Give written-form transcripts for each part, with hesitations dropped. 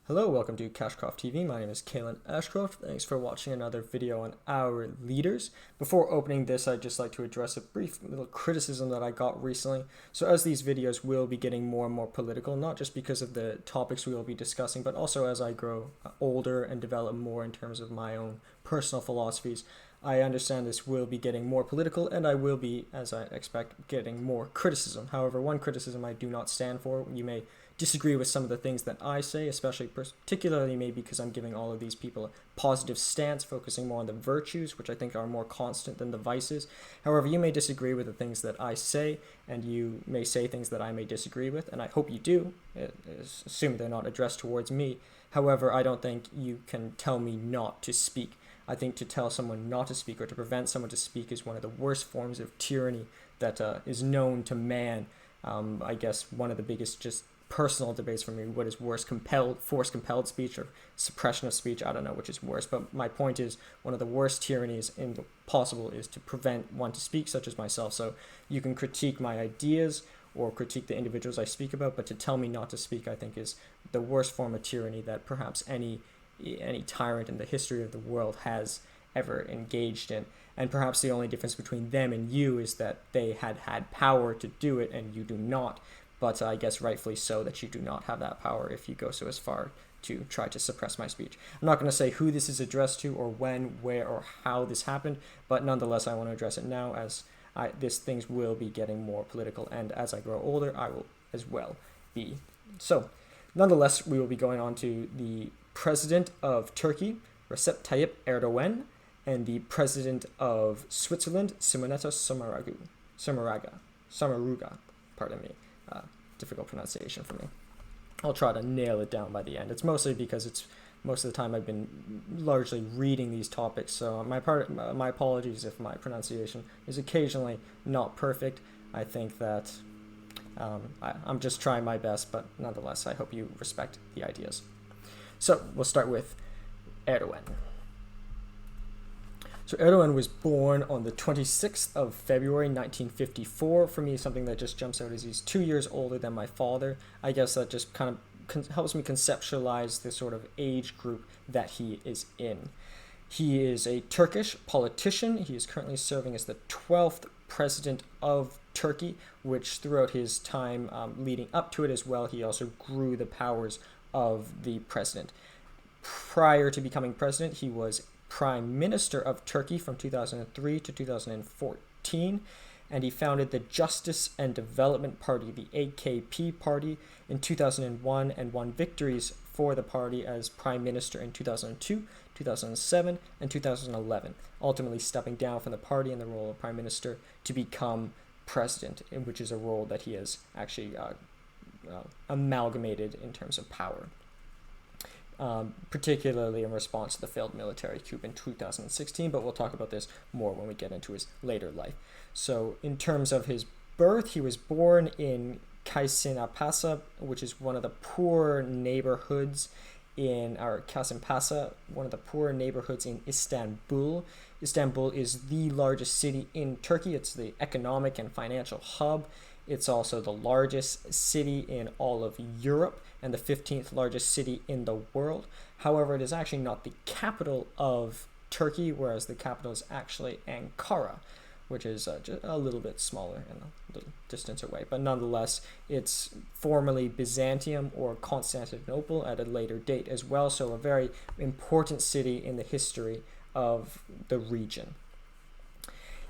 Hello, welcome to Cashcroft TV. My name is Kalen Ashcroft. Thanks for watching another video on our leaders. Before opening this, I'd just like to address a brief little criticism that I got recently. So as these videos will be getting more and more political, not just because of the topics we will be discussing, but also as I grow older and develop more in terms of my own personal philosophies, I understand this will be getting more political, and I will be, as I expect, getting more criticism. However, one criticism I do not stand for. You may disagree with some of the things that I say, especially particularly maybe because I'm giving all of these people a positive stance, focusing more on the virtues, which I think are more constant than the vices. However, you may disagree with the things that I say, and you may say things that I may disagree with, and I hope you do, assume they're not addressed towards me. However, I don't think you can tell me not to speak. I think to tell someone not to speak or to prevent someone to speak is one of the worst forms of tyranny that is known to man. I guess one of the biggest just personal debates for me, what is worse, forced compelled speech or suppression of speech. I don't know which is worse, but my point is one of the worst tyrannies possible is to prevent one to speak, such as myself. So you can critique my ideas or critique the individuals I speak about, but to tell me not to speak, I think, is the worst form of tyranny that perhaps any tyrant in the history of the world has ever engaged in. And perhaps the only difference between them and you is that they had power to do it and you do not. But I guess rightfully so that you do not have that power if you go so as far to try to suppress my speech. I'm not going to say who this is addressed to or when, where, or how this happened, but nonetheless I want to address it now as these things will be getting more political, and as I grow older I will as well be. So nonetheless, we will be going on to the President of Turkey, Recep Tayyip Erdoğan, and the President of Switzerland, Simonetta Sommaruga, pardon me. Difficult pronunciation for me. I'll try to nail it down by the end. It's mostly because it's most of the time I've been largely reading these topics, so my apologies if my pronunciation is occasionally not perfect. I think that I'm just trying my best, but nonetheless, I hope you respect the ideas. So we'll start with Erdoğan. So Erdoğan was born on the 26th of February 1954. For me, something that just jumps out is he's 2 years older than my father. I guess that just kind of helps me conceptualize the sort of age group that he is in. He is a Turkish politician. He is currently serving as the 12th president of Turkey, which throughout his time leading up to it as well, he also grew the powers of the president. Prior to becoming president, he was Prime Minister of Turkey from 2003 to 2014, and he founded the Justice and Development Party, the AKP party, in 2001 and won victories for the party as Prime Minister in 2002, 2007, and 2011, ultimately stepping down from the party in the role of Prime Minister to become President, which is a role that he has actually amalgamated in terms of power. Particularly in response to the failed military coup in 2016, but we'll talk about this more when we get into his later life. So in terms of his birth, he was born in Kaysinapasa, which is one of the poor neighborhoods Kasimpasa, one of the poor neighborhoods in Istanbul. Istanbul is the largest city in Turkey. It's the economic and financial hub. It's also the largest city in all of Europe and the 15th largest city in the world. However, it is actually not the capital of Turkey, whereas the capital is actually Ankara, which is just a little bit smaller and a little distance away. But nonetheless, it's formerly Byzantium or Constantinople at a later date as well, so a very important city in the history of the region.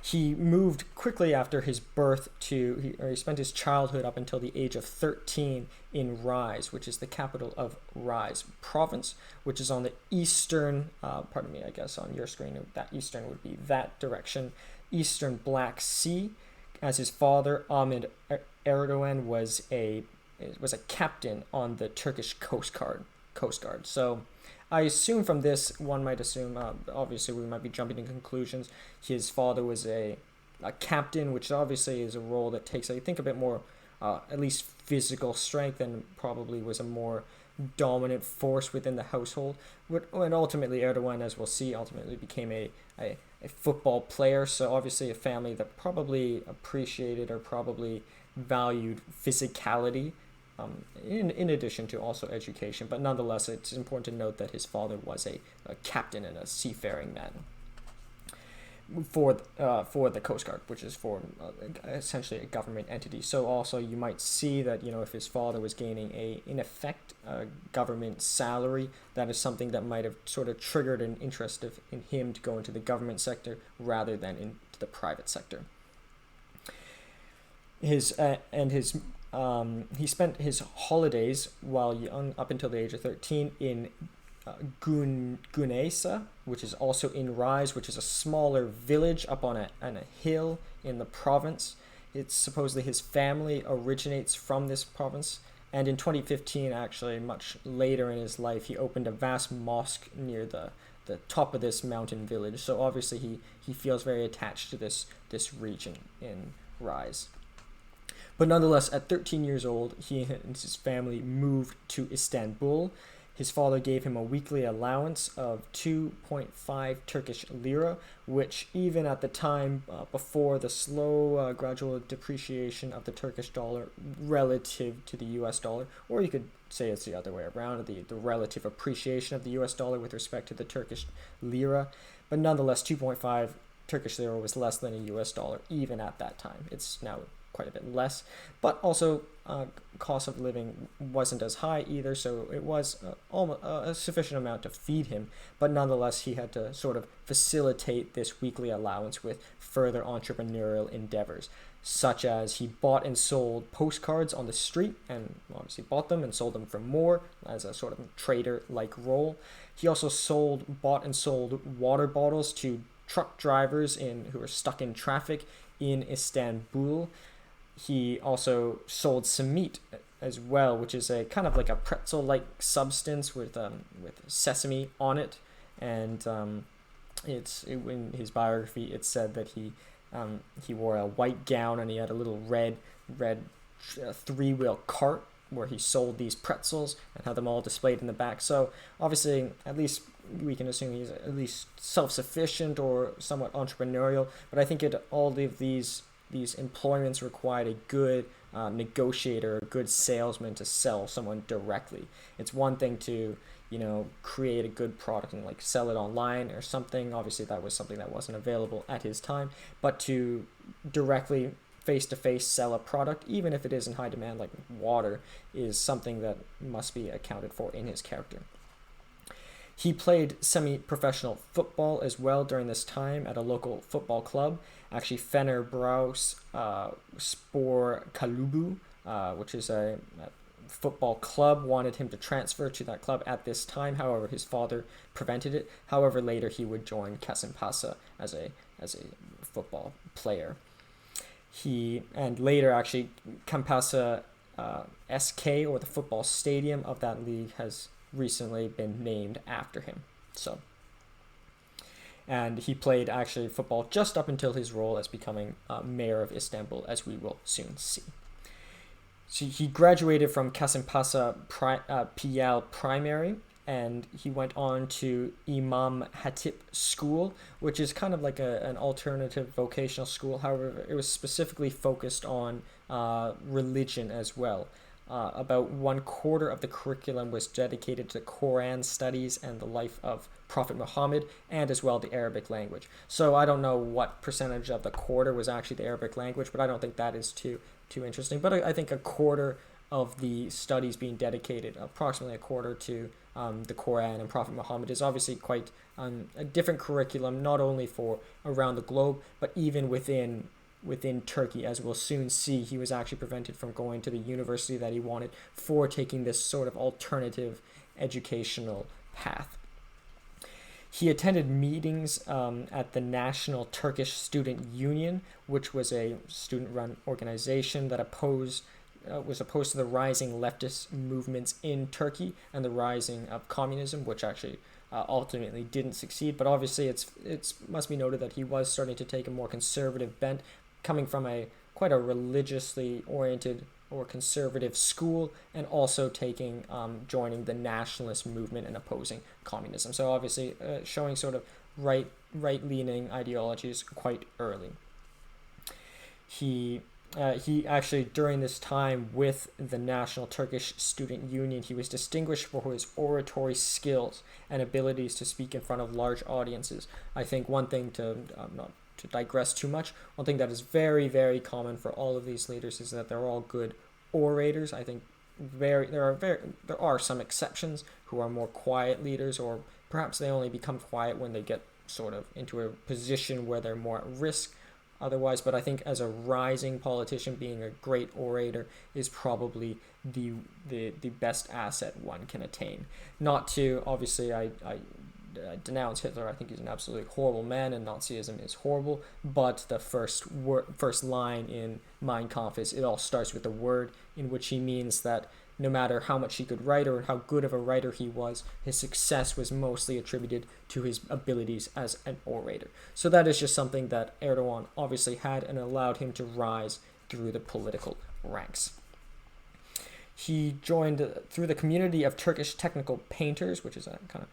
He moved quickly after his birth he spent his childhood up until the age of 13 in Rize, which is the capital of Rize province, which is on the eastern, I guess on your screen, that eastern would be that direction, eastern Black Sea, as his father, Ahmed Erdoğan, was a captain on the Turkish Coast Guard. So I assume from this, one might assume, obviously we might be jumping to conclusions. His father was a captain, which obviously is a role that takes, I think, a bit more, at least physical strength, and probably was a more dominant force within the household. And ultimately, Erdoğan, as we'll see, ultimately became a football player. So obviously a family that probably appreciated or probably valued physicality in addition to also education. But nonetheless, it's important to note that his father was a captain and a seafaring man for the Coast Guard, which is for essentially a government entity. So also you might see that, if his father was gaining in effect a government salary, that is something that might have sort of triggered an interest in him to go into the government sector rather than into the private sector. He spent his holidays while young, up until the age of 13, in Gunesa, which is also in Rise, which is a smaller village up on a hill in the province. It's supposedly his family originates from this province. And in 2015, actually, much later in his life, he opened a vast mosque near the top of this mountain village. So obviously he feels very attached to this region in Rise. But nonetheless, at 13 years old, he and his family moved to Istanbul. His father gave him a weekly allowance of 2.5 Turkish lira, which even at the time, before the slow gradual depreciation of the Turkish dollar relative to the US dollar, or you could say it's the other way around, the relative appreciation of the US dollar with respect to the Turkish lira. But nonetheless, 2.5 Turkish lira was less than a US dollar even at that time. It's now quite a bit less, but also cost of living wasn't as high either, so it was almost a sufficient amount to feed him. But nonetheless, he had to sort of facilitate this weekly allowance with further entrepreneurial endeavors, such as he bought and sold postcards on the street, and obviously bought them and sold them for more as a sort of trader-like role. He also bought and sold water bottles to truck drivers who were stuck in traffic in Istanbul. He also sold samit as well, which is a kind of like a pretzel-like substance with sesame on it. And in his biography, it said that he wore a white gown and he had a little red three-wheel cart where he sold these pretzels and had them all displayed in the back. So obviously, at least we can assume he's at least self-sufficient or somewhat entrepreneurial. But I think all of these employments required a good negotiator, a good salesman to sell someone directly. It's one thing to, create a good product and sell it online or something. Obviously, that was something that wasn't available at his time. But to directly face-to-face sell a product, even if it is in high demand like water, is something that must be accounted for in his character. He played semi-professional football as well during this time at a local football club. Actually, Fenerbahçe Spor Kulübü, which is a football club, wanted him to transfer to that club at this time. However, his father prevented it. However, later he would join Kasımpaşa as a football player. And later, actually, Kasımpaşa SK, or the football stadium of that league, has recently been named after him. And he played actually football just up until his role as becoming mayor of Istanbul, as we will soon see. So he graduated from Kasımpaşa PL Primary, and he went on to Imam Hatip School, which is kind of like an alternative vocational school. However, it was specifically focused on religion as well. About 1/4 of the curriculum was dedicated to Quran studies and the life of Prophet Muhammad, and as well the Arabic language. So I don't know what percentage of the quarter was actually the Arabic language, but I don't think that is too interesting. But I think 1/4 of the studies being dedicated, approximately 1/4 to the Quran and Prophet Muhammad, is obviously quite a different curriculum, not only for around the globe, but even within Turkey. As we'll soon see, he was actually prevented from going to the university that he wanted for taking this sort of alternative educational path. He attended meetings at the National Turkish Student Union, which was a student-run organization that was opposed to the rising leftist movements in Turkey and the rising of communism, which actually ultimately didn't succeed. But obviously, it must be noted that he was starting to take a more conservative bent, coming from quite a religiously oriented or conservative school, and also joining the nationalist movement and opposing communism. So obviously showing sort of right-leaning ideologies quite early. He He actually, during this time with the National Turkish Student Union, he was distinguished for his oratory skills and abilities to speak in front of large audiences. I think one thing not to digress too much, one thing that is very, very common for all of these leaders is that they're all good orators. I think there are some exceptions who are more quiet leaders, or perhaps they only become quiet when they get sort of into a position where they're more at risk otherwise. But I think as a rising politician, being a great orator is probably the best asset one can attain. Not to, obviously, I denounce Hitler. I think he's an absolutely horrible man, and Nazism is horrible. But the first line in Mein Kampf is, it all starts with a word, in which he means that no matter how much he could write or how good of a writer he was, his success was mostly attributed to his abilities as an orator. So that is just something that Erdoğan obviously had and allowed him to rise through the political ranks. He joined through the community of Turkish technical painters, which is a kind of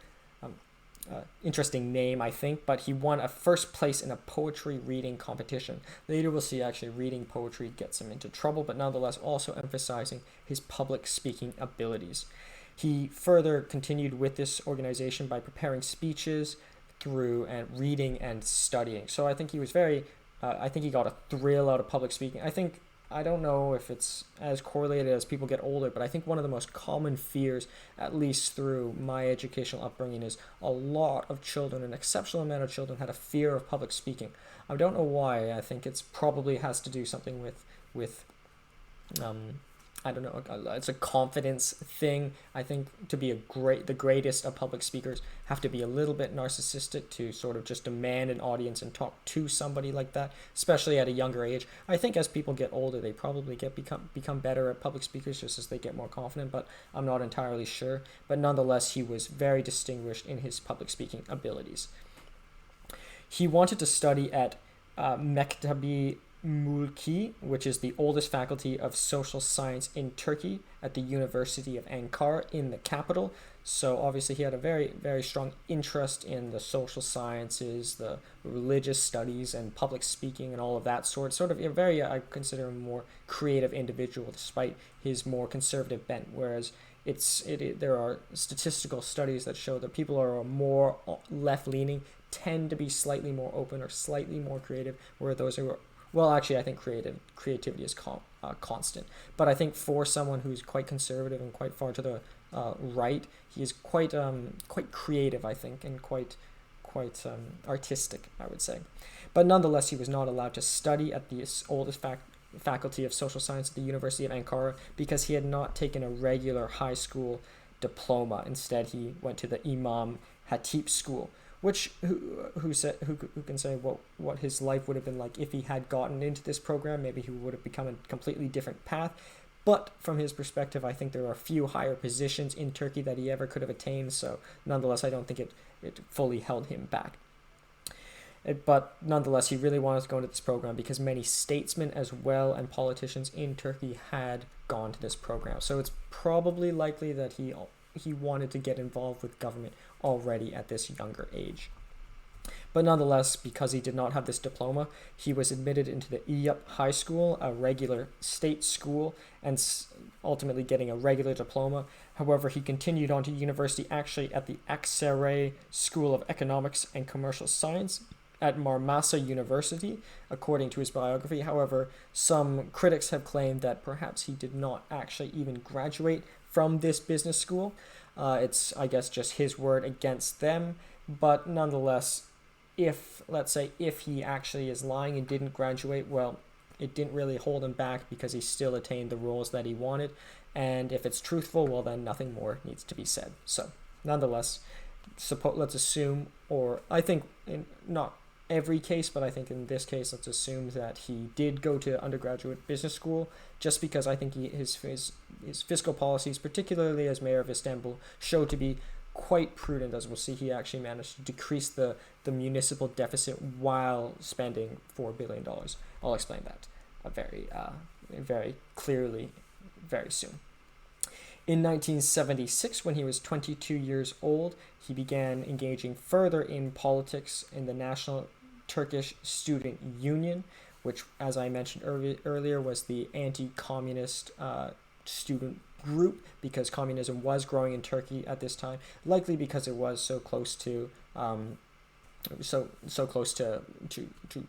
interesting name, I think, but he won a first place in a poetry reading competition. Later we'll see actually reading poetry gets him into trouble, but nonetheless also emphasizing his public speaking abilities. He further continued with this organization by preparing speeches through and reading and studying. So I think he was I think he got a thrill out of public speaking. I don't know if it's as correlated as people get older, but I think one of the most common fears, at least through my educational upbringing, is a lot of children, an exceptional amount of children, had a fear of public speaking. I don't know why. I think it's probably has to do something with I don't know, it's a confidence thing. I think to be the greatest of public speakers have to be a little bit narcissistic to sort of just demand an audience and talk to somebody like that, especially at a younger age. I think as people get older, they probably become better at public speakers just as they get more confident, but I'm not entirely sure. But nonetheless, he was very distinguished in his public speaking abilities. He wanted to study at Mektebi Mulki, which is the oldest faculty of social science in Turkey at the University of Ankara in the capital. So obviously he had a very, very strong interest in the social sciences, the religious studies, and public speaking and all of that sort. Sort of a very, I consider him a more creative individual despite his more conservative bent, whereas there are statistical studies that show that people who are more left-leaning tend to be slightly more open or slightly more creative, where those who are, well, actually, I think creativity is constant. But I think for someone who's quite conservative and quite far to the right, he is quite creative, I think, and quite artistic, I would say. But nonetheless, he was not allowed to study at the oldest faculty of social science at the University of Ankara because he had not taken a regular high school diploma. Instead, he went to the Imam Hatip school, which who can say what his life would have been like if he had gotten into this program. Maybe he would have become a completely different path. But from his perspective, I think there are a few higher positions in Turkey that he ever could have attained. So nonetheless, I don't think it fully held him back. But nonetheless, he really wanted to go into this program because many statesmen as well and politicians in Turkey had gone to this program. So it's probably likely that he wanted to get involved with government already at this younger age. But nonetheless, because he did not have this diploma, he was admitted into the Eyüp High School, a regular state school, and ultimately getting a regular diploma. However, he continued on to university actually at the Aksaray School of Economics and Commercial Science at Marmasa University, according to his biography. However, some critics have claimed that perhaps he did not actually even graduate from this business school. It's, I guess, just his word against them. But nonetheless, if he actually is lying and didn't graduate, well, it didn't really hold him back because he still attained the roles that he wanted. And if it's truthful, well, then nothing more needs to be said. So, nonetheless, let's assume, or I think in not every case, but I think in this case, let's assume that he did go to undergraduate business school, just because I think his fiscal policies, particularly as mayor of Istanbul, show to be quite prudent. As we'll see, he actually managed to decrease the municipal deficit while spending $4 billion. I'll explain that very clearly very soon. In 1976, when he was 22 years old, he began engaging further in politics in the National Turkish Student Union, which, as I mentioned earlier, was the anti-communist student group, because communism was growing in Turkey at this time, likely because it was so close to the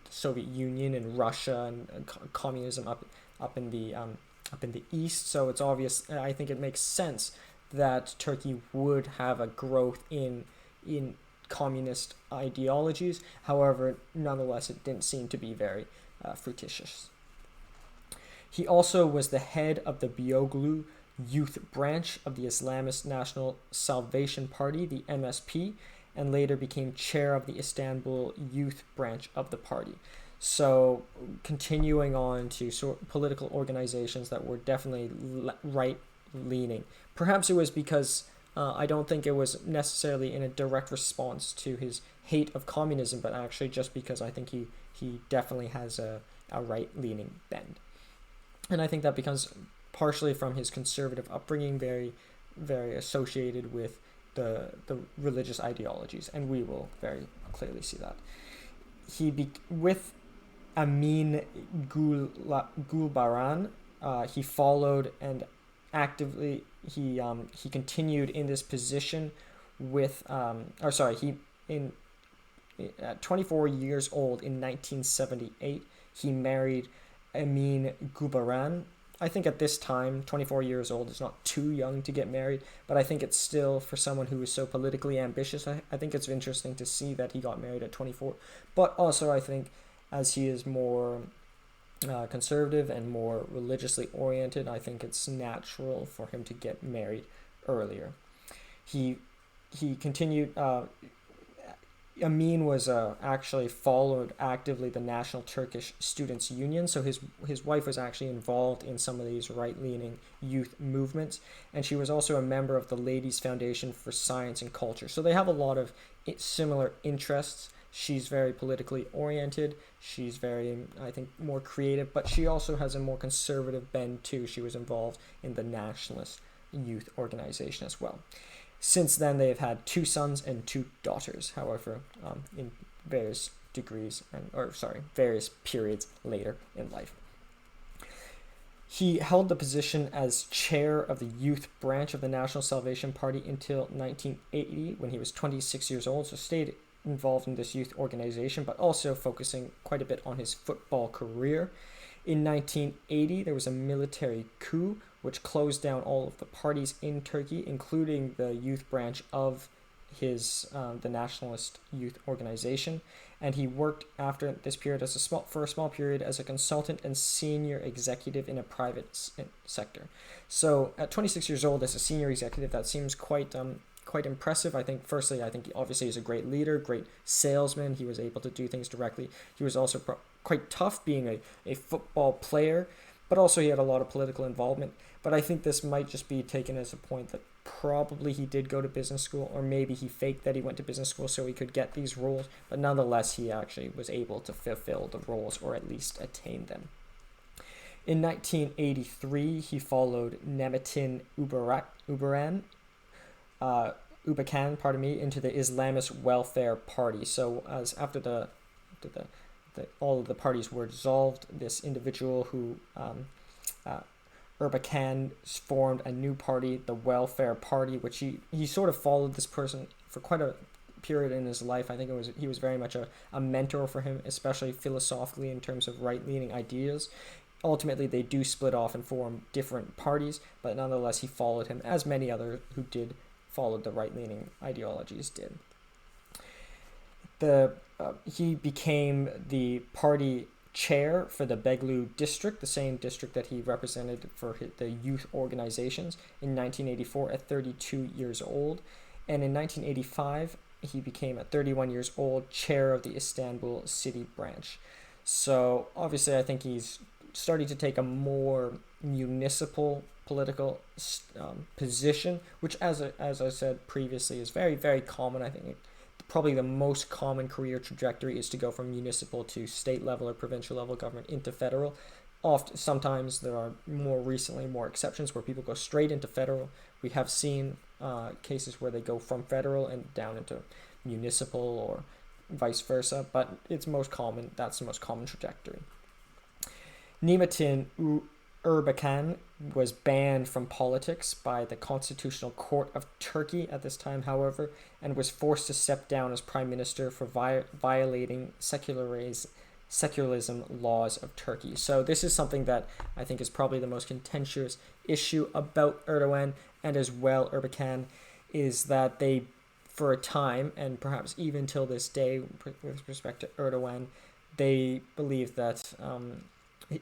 Soviet Union and Russia, and communism up in the east. So it's obvious. I think it makes sense that Turkey would have a growth in communist ideologies. However, nonetheless, it didn't seem to be very fructious. He also was the head of the Bioglu youth branch of the Islamist National Salvation Party, the MSP, and later became chair of the Istanbul youth branch of the party. So continuing on to political organizations that were definitely right-leaning. Perhaps it was because I don't think it was necessarily in a direct response to his hate of communism, but actually just because I think he definitely has a right-leaning bend. And I think that becomes partially from his conservative upbringing, very, very associated with the religious ideologies, and we will very clearly see that. With Amin Gulbaran, he followed and actively he continued in this position with at 24 years old in 1978 he married Amin Gulbaran. I think at this time, 24 years old is not too young to get married, but I think it's still, for someone who is so politically ambitious, I think it's interesting to see that he got married at 24. But also, I think as he is more conservative and more religiously oriented, I think it's natural for him to get married earlier. He continued. Amin was actually followed actively the National Turkish Students Union, so his wife was actually involved in some of these right-leaning youth movements, and she was also a member of the Ladies Foundation for Science and Culture. So they have a lot of similar interests. She's very politically oriented. She's very, I think, more creative, but she also has a more conservative bend too. She was involved in the Nationalist Youth Organization as well. Since then, they have had 2 sons and 2 daughters, however, in various degrees, various periods later in life. He held the position as chair of the youth branch of the National Salvation Party until 1980, when he was 26 years old, so stayed involved in this youth organization, but also focusing quite a bit on his football career. In 1980, there was a military coup which closed down all of the parties in Turkey, including the youth branch of the Nationalist Youth Organization. And he worked after this period for a small period as a consultant and senior executive in a private sector. So at 26 years old, as a senior executive, that seems quite impressive. I think obviously he's a great leader, great salesman. He was able to do things directly. He was also quite tough being a football player, but also he had a lot of political involvement. But I think this might just be taken as a point that probably he did go to business school, or maybe he faked that he went to business school so he could get these roles. But nonetheless, he actually was able to fulfill the roles, or at least attain them. In 1983, he followed Nemetin Ubakan, into the Islamist Welfare Party. So as after all of the parties were dissolved, this individual who Erbakan formed a new party, the Welfare Party, which he sort of followed this person for quite a period in his life. I think he was very much a mentor for him, especially philosophically in terms of right-leaning ideas. Ultimately, they do split off and form different parties, but nonetheless, he followed him, as many others who did follow the right-leaning ideologies did. He became the party chair for the Beglu district, the same district that he represented for the youth organizations, in 1984 at 32 years old. And in 1985, he became, at 31 years old, chair of the Istanbul city branch. So obviously, I think he's starting to take a more municipal political position, which, as I said previously, is very, very common. I think probably the most common career trajectory is to go from municipal to state level or provincial level government into federal. Sometimes there are more exceptions where people go straight into federal. We have seen cases where they go from federal and down into municipal or vice versa, but that's the most common trajectory. Nimetin Erbakan was banned from politics by the Constitutional Court of Turkey at this time, however, and was forced to step down as prime minister for violating secularism laws of Turkey. So this is something that I think is probably the most contentious issue about Erdogan and as well Erbakan, is that they, for a time, and perhaps even till this day with respect to Erdogan, they believe that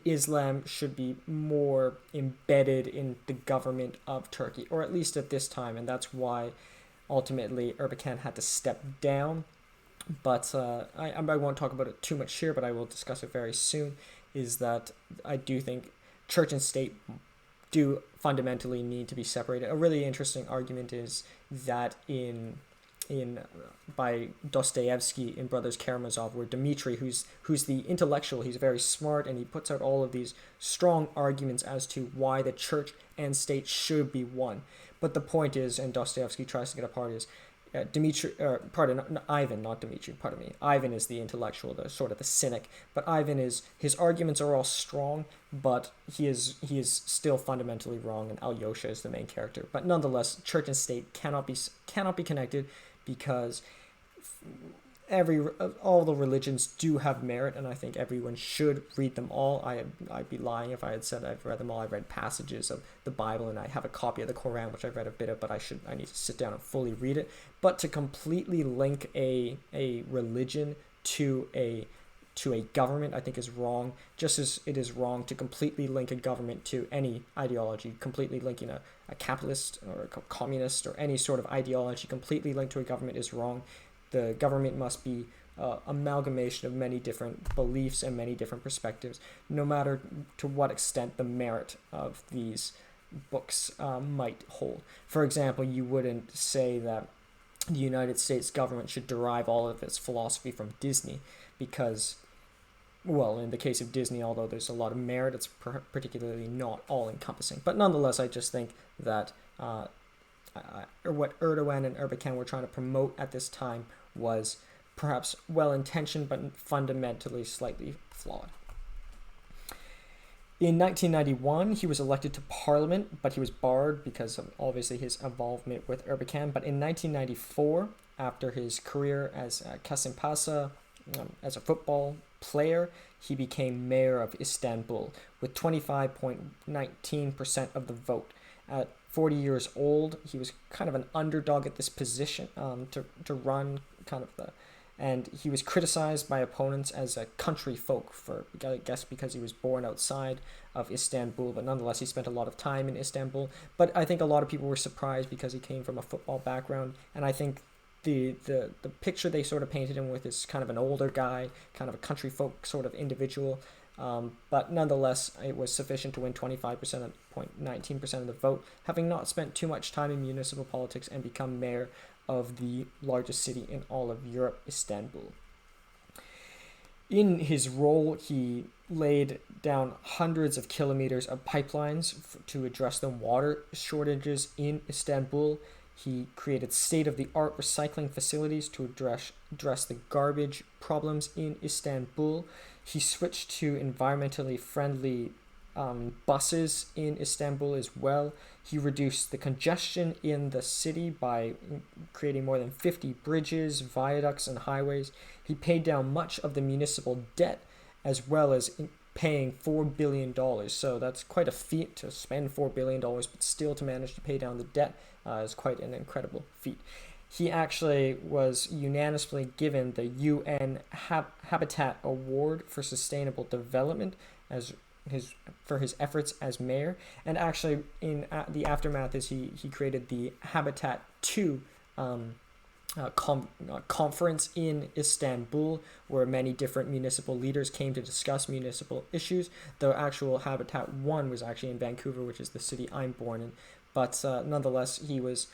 Islam should be more embedded in the government of Turkey, or at least at this time, and that's why ultimately Erbakan had to step down. But I won't talk about it too much here, but I will discuss it very soon, is that I do think church and state do fundamentally need to be separated. A really interesting argument is that by Dostoevsky in Brothers Karamazov, where Dmitri, who's the intellectual, he's very smart, and he puts out all of these strong arguments as to why the church and state should be one. But the point is, and Dostoevsky tries to get apart, is Ivan, not Dmitri, pardon me. Ivan is the intellectual, the sort of the cynic, but Ivan his arguments are all strong, but he is still fundamentally wrong, and Alyosha is the main character. But nonetheless, church and state cannot be connected, because all the religions do have merit, and I think everyone should read them all. I'd be lying if I had said I've read them all. I've read passages of the Bible, and I have a copy of the Quran, which I've read a bit of, but I need to sit down and fully read it. But to completely link a religion to a government, I think is wrong, just as it is wrong to completely link a government to any ideology. Completely linking a capitalist or a communist or any sort of ideology completely linked to a government is wrong. The government must be amalgamation of many different beliefs and many different perspectives, no matter to what extent the merit of these books might hold. For example, you wouldn't say that the United States government should derive all of its philosophy from Disney, because, well, in the case of Disney, although there's a lot of merit, it's particularly not all-encompassing. But nonetheless, I just think that what Erdogan and Erbakan were trying to promote at this time was perhaps well-intentioned, but fundamentally slightly flawed. In 1991, he was elected to parliament, but he was barred because of obviously his involvement with Erbakan. But in 1994, after his career as Kasımpaşa, as a football player, he became mayor of Istanbul with 25.19% of the vote. At 40 years old, he was kind of an underdog at this position to run kind of and he was criticized by opponents as a country folk, for, I guess, because he was born outside of Istanbul, but nonetheless he spent a lot of time in Istanbul. But I think a lot of people were surprised because he came from a football background, and I think the picture they sort of painted him with is kind of an older guy, kind of a country folk sort of individual. But nonetheless, it was sufficient to win 25.19% of the vote, having not spent too much time in municipal politics, and become mayor of the largest city in all of Europe, Istanbul. In his role, he laid down hundreds of kilometers of pipelines to address the water shortages in Istanbul. He created state-of-the-art recycling facilities to address the garbage problems in Istanbul. He switched to environmentally friendly buses in Istanbul as well. He reduced the congestion in the city by creating more than 50 bridges, viaducts, and highways. He paid down much of the municipal debt, as well as paying $4 billion. So that's quite a feat to spend $4 billion, but still to manage to pay down the debt is quite an incredible feat. He actually was unanimously given the UN Habitat Award for Sustainable Development for his efforts as mayor. And actually, in the aftermath, is he created the Habitat 2 conference in Istanbul, where many different municipal leaders came to discuss municipal issues. The actual Habitat 1 was actually in Vancouver, which is the city I'm born in. But nonetheless, he was,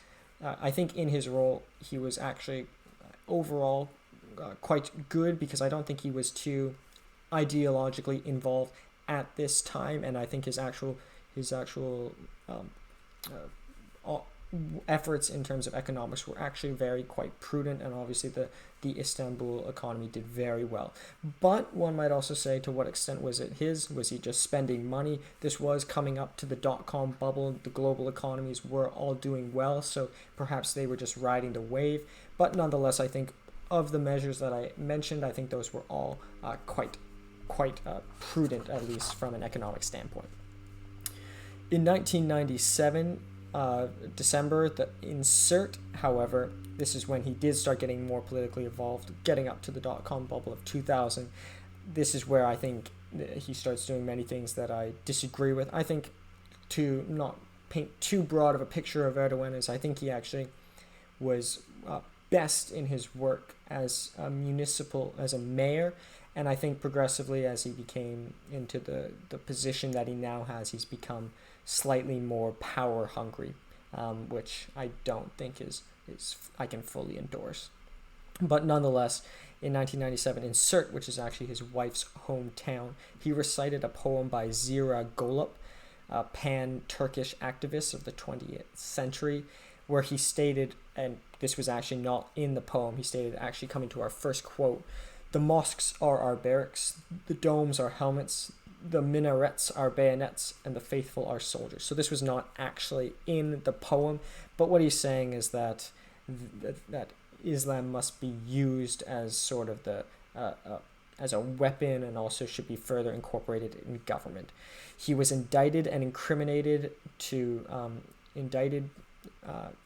I think in his role, he was actually overall quite good, because I don't think he was too ideologically involved at this time, and I think his actual efforts in terms of economics were actually quite prudent, and obviously the Istanbul economy did very well. But one might also say, to what extent was it his? Was he just spending money? This was coming up to the dot-com bubble. The global economies were all doing well, so perhaps they were just riding the wave. But nonetheless, I think of the measures that I mentioned, I think those were all quite prudent, at least from an economic standpoint. In 1997, December, the insert, however, this is when he did start getting more politically involved, getting up to the dot-com bubble of 2000. This is where I think he starts doing many things that I disagree with. I think, to not paint too broad of a picture of Erdoğan, is I think he actually was best in his work as a mayor, and I think progressively as he became into the position that he now has, he's become slightly more power hungry, which I don't think is I can fully endorse. But nonetheless, in 1997, in Sirte, which is actually his wife's hometown, he recited a poem by Zira Golub, a pan-Turkish activist of the 20th century, where he stated, and this was actually not in the poem, he stated, actually coming to our first quote, "The mosques are our barracks, the domes are helmets, the minarets are bayonets, and the faithful are soldiers." So this was not actually in the poem, but what he's saying is that Islam must be used as sort of as a weapon, and also should be further incorporated in government. He was indicted and incriminated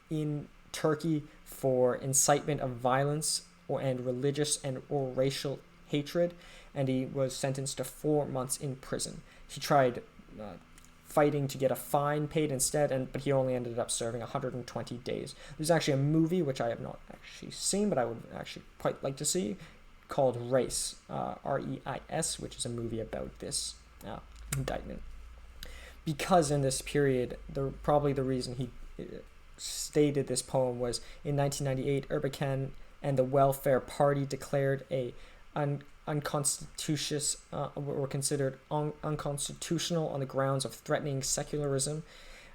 in Turkey for incitement of violence and religious or racial hatred, and he was sentenced to 4 months in prison. He tried fighting to get a fine paid instead, but he only ended up serving 120 days. There's actually a movie, which I have not actually seen, but I would actually quite like to see, called Race, Reis, which is a movie about this indictment. Because in this period, probably the reason he stated this poem was in 1998, Erbakan and the Welfare Party declared were considered unconstitutional on the grounds of threatening secularism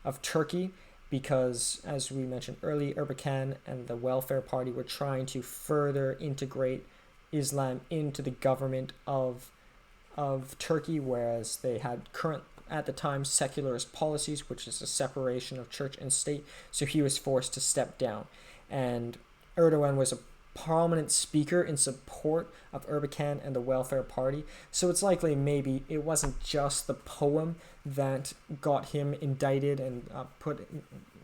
of Turkey, because, as we mentioned earlier, Erbakan and the Welfare Party were trying to further integrate Islam into the government of Turkey, whereas they had at the time secularist policies, which is a separation of church and state. So he was forced to step down, and Erdoğan was a prominent speaker in support of Erbakan and the Welfare Party. So it's likely maybe it wasn't just the poem that got him indicted and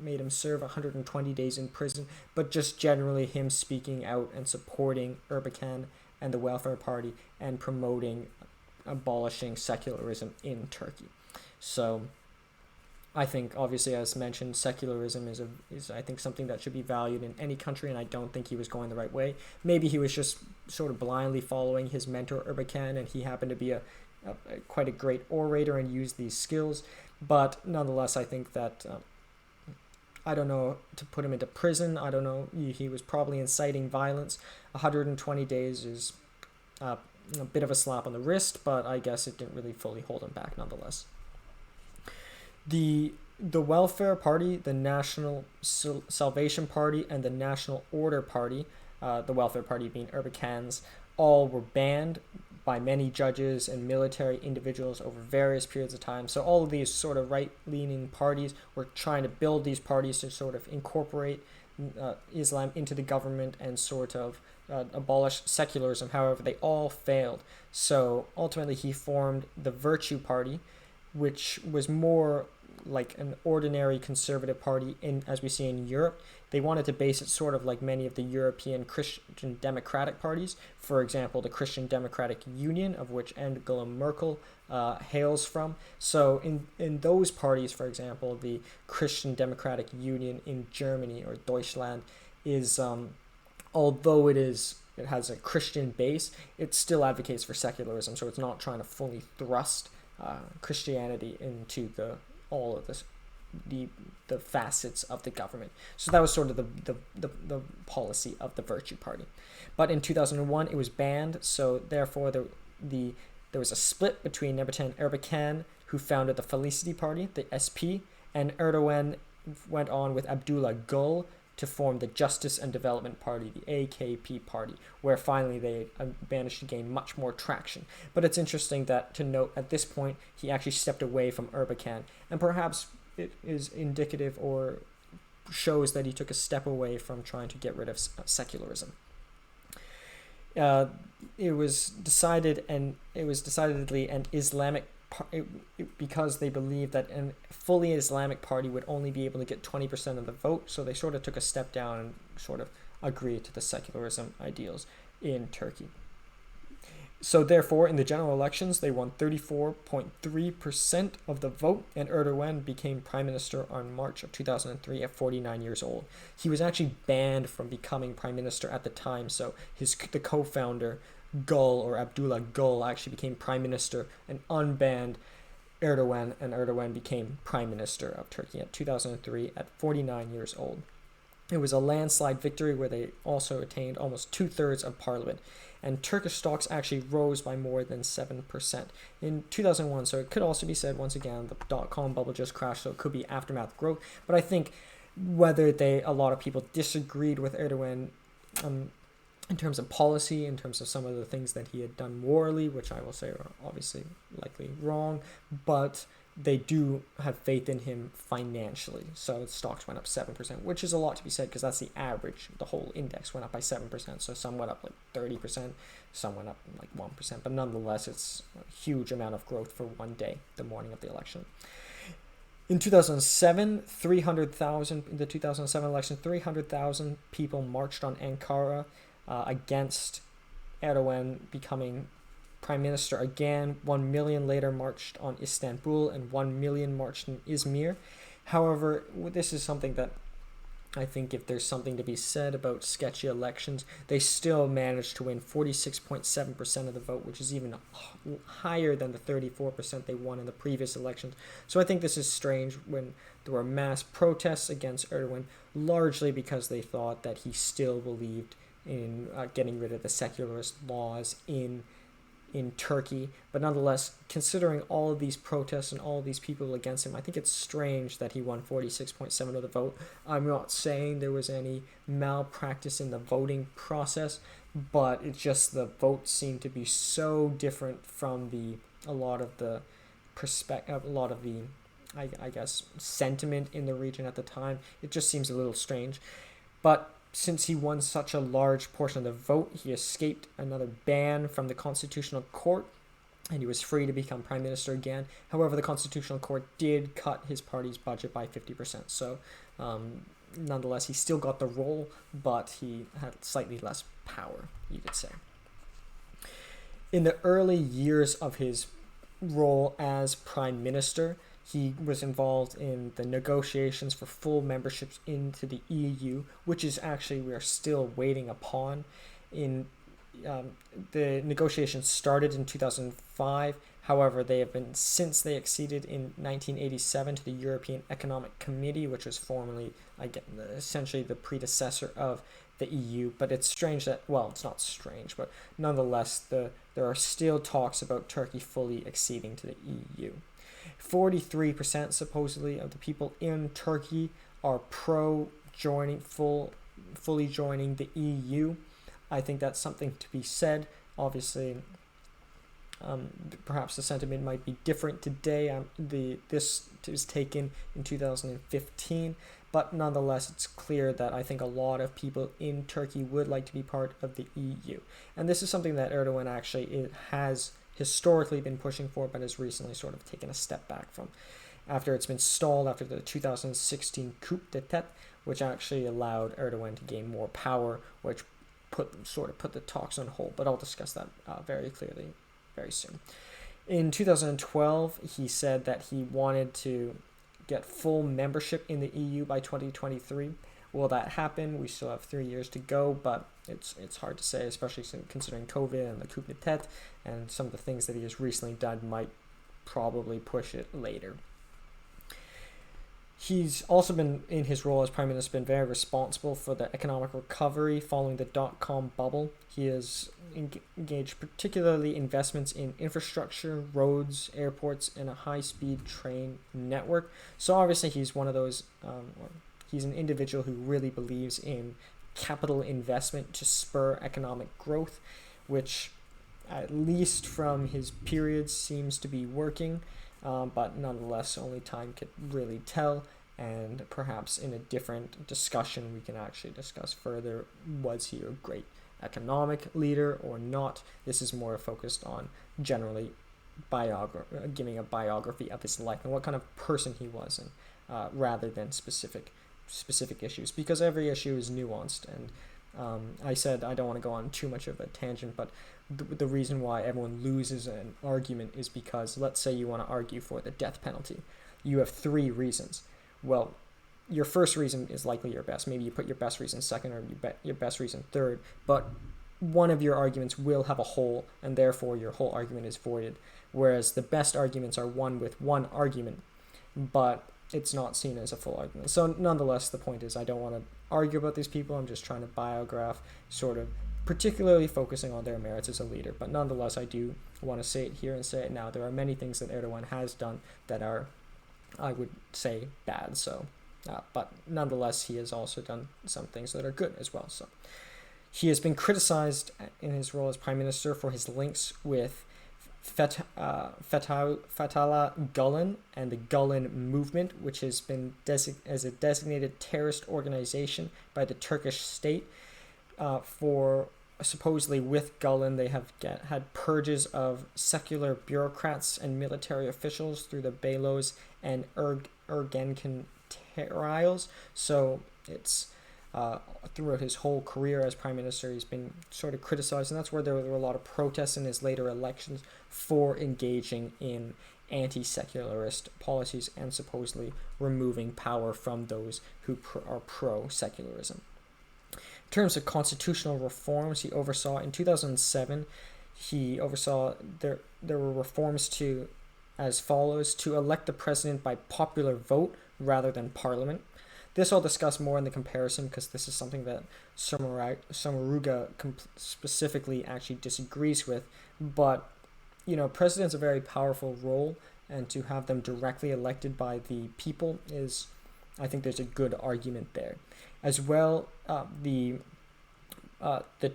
made him serve 120 days in prison, but just generally him speaking out and supporting Erbakan and the Welfare Party and promoting abolishing secularism in Turkey. So I think, obviously, as mentioned, secularism is I think something that should be valued in any country, and I don't think he was going the right way. Maybe he was just sort of blindly following his mentor Erbakan, and he happened to be quite a great orator and used these skills. But nonetheless, I think that I don't know, to put him into prison. I don't know. He was probably inciting violence. 120 days is a bit of a slap on the wrist, but I guess it didn't really fully hold him back nonetheless. The Welfare Party, the National Salvation Party, and the National Order Party, the Welfare Party being Erbakan's, all were banned by many judges and military individuals over various periods of time. So all of these sort of right-leaning parties were trying to build these parties to sort of incorporate Islam into the government and sort of abolish secularism. However, they all failed. So ultimately he formed the Virtue Party, which was more like an ordinary conservative party as we see in Europe. They wanted to base it sort of like many of the European Christian democratic parties. For example, the Christian Democratic Union, of which Angela Merkel hails from. So in those parties, for example, the Christian Democratic Union in Germany, or Deutschland, is although it has a Christian base, it still advocates for secularism. So it's not trying to fully thrust Christianity into all of the facets of the government. So that was sort of the policy of the Virtue Party. But in 2001, it was banned. So therefore, there was a split between Erbakan, who founded the Felicity Party, the SP, and Erdoğan went on with Abdullah Gül to form the Justice and Development Party, the AKP party, where finally they managed to gain much more traction. But it's interesting to note at this point he actually stepped away from Erbakan, and perhaps it is indicative or shows that he took a step away from trying to get rid of secularism. It was decidedly an Islamic because they believed that a fully Islamic party would only be able to get 20% of the vote, so they sort of took a step down and sort of agreed to the secularism ideals in Turkey. So therefore, in the general elections, they won 34.3% of the vote, and Erdoğan became prime minister on March of 2003 at 49 years old. He was actually banned from becoming prime minister at the time, so the co-founder, Gül, or Abdullah Gül, actually became prime minister and unbanned Erdoğan, and Erdoğan became prime minister of Turkey at 2003 at 49 years old. It was a landslide victory where they also attained almost 2/3 of parliament, and Turkish stocks actually rose by more than 7% in 2001. So it could also be said, once again, the dot-com bubble just crashed, so it could be aftermath growth. But I think whether a lot of people disagreed with Erdoğan in terms of policy, in terms of some of the things that he had done morally, which I will say are obviously likely wrong, but they do have faith in him financially. So stocks went up 7%, which is a lot to be said because that's the average. The whole index went up by 7%. So some went up like 30%, some went up like 1%. But nonetheless, it's a huge amount of growth for one day, the morning of the election. In 2007, 300,000 in the 2007 election, 300,000 people marched on Ankara against Erdoğan becoming prime minister again. 1 million later marched on Istanbul, and 1 million marched in Izmir. However, this is something that I think if there's something to be said about sketchy elections, they still managed to win 46.7% of the vote, which is even higher than the 34% they won in the previous elections. So I think this is strange when there were mass protests against Erdoğan, largely because they thought that he still believed in getting rid of the secularist laws in Turkey. But nonetheless, considering all of these protests and all of these people against him, I think it's strange that he won 46.7% of the vote. I'm not saying there was any malpractice in the voting process, but it's just the votes seem to be so different from a lot of the I guess sentiment in the region at the time. It just seems a little strange. But since he won such a large portion of the vote, he escaped another ban from the Constitutional Court, and he was free to become prime minister again. However, the Constitutional Court did cut his party's budget by 50%. So, nonetheless, he still got the role, but he had slightly less power, you could say. In the early years of his role as prime minister, he was involved in the negotiations for full membership into the EU, which is actually we are still waiting upon. The negotiations started in 2005. However, they have been since they acceded in 1987 to the European Economic Committee, which was formerly, essentially the predecessor of the EU. But it's strange that, well, it's not strange, but nonetheless, there are still talks about Turkey fully acceding to the EU. 43% supposedly of the people in Turkey are fully joining the EU. I think that's something to be said. Obviously, perhaps the sentiment might be different today. This was taken in 2015, but nonetheless, it's clear that I think a lot of people in Turkey would like to be part of the EU. And this is something that Erdoğan actually has historically been pushing for, but has recently sort of taken a step back from, after it's been stalled after the 2016 coup d'etat, which actually allowed Erdoğan to gain more power, which put the talks on hold. But I'll discuss that very clearly very soon. In 2012, he said that he wanted to get full membership in the EU by 2023. Will that happen? We still have 3 years to go, but it's hard to say, especially considering COVID and the coup d'etat and some of the things that he has recently done might probably push it later. He's also been, in his role as Prime Minister, been very responsible for the economic recovery following the dot-com bubble. He has engaged particularly investments in infrastructure, roads, airports, and a high-speed train network. So obviously he's one of those, he's an individual who really believes in capital investment to spur economic growth, which at least from his periods seems to be working. But nonetheless, only time could really tell, and perhaps in a different discussion we can actually discuss further, was he a great economic leader or not? This is more focused on generally giving a biography of his life and what kind of person he was, and rather than specific issues, because every issue is nuanced. And I said I don't want to go on too much of a tangent, but the reason why everyone loses an argument is because, let's say you want to argue for the death penalty. You have 3 reasons. Well, your first reason is likely your best. Maybe you put your best reason second, or your best reason third, but one of your arguments will have a hole, and therefore your whole argument is voided. Whereas the best arguments are one with one argument, but it's not seen as a full argument. So nonetheless, the point is I don't want to argue about these people. I'm just trying to biograph, sort of particularly focusing on their merits as a leader. But nonetheless, I do want to say it here and say it now. There are many things that Erdoğan has done that are, I would say, bad. So, but nonetheless, he has also done some things that are good as well. So he has been criticized in his role as Prime Minister for his links with Fethullah Gulen and the Gulen movement, which has been as a designated terrorist organization by the Turkish state. For supposedly with Gulen, they have had purges of secular bureaucrats and military officials through the Belos and Ergenekon trials. So it's throughout his whole career as Prime Minister, he's been sort of criticized, and that's where there were a lot of protests in his later elections for engaging in anti-secularist policies and supposedly removing power from those who are pro-secularism. In terms of constitutional reforms, he oversaw in 2007. He oversaw there were reforms to as follows: to elect the president by popular vote rather than parliament. This I'll discuss more in the comparison, because this is something that Sommaruga specifically actually disagrees with. But president's a very powerful role, and to have them directly elected by the people is, I think there's a good argument there. As well, the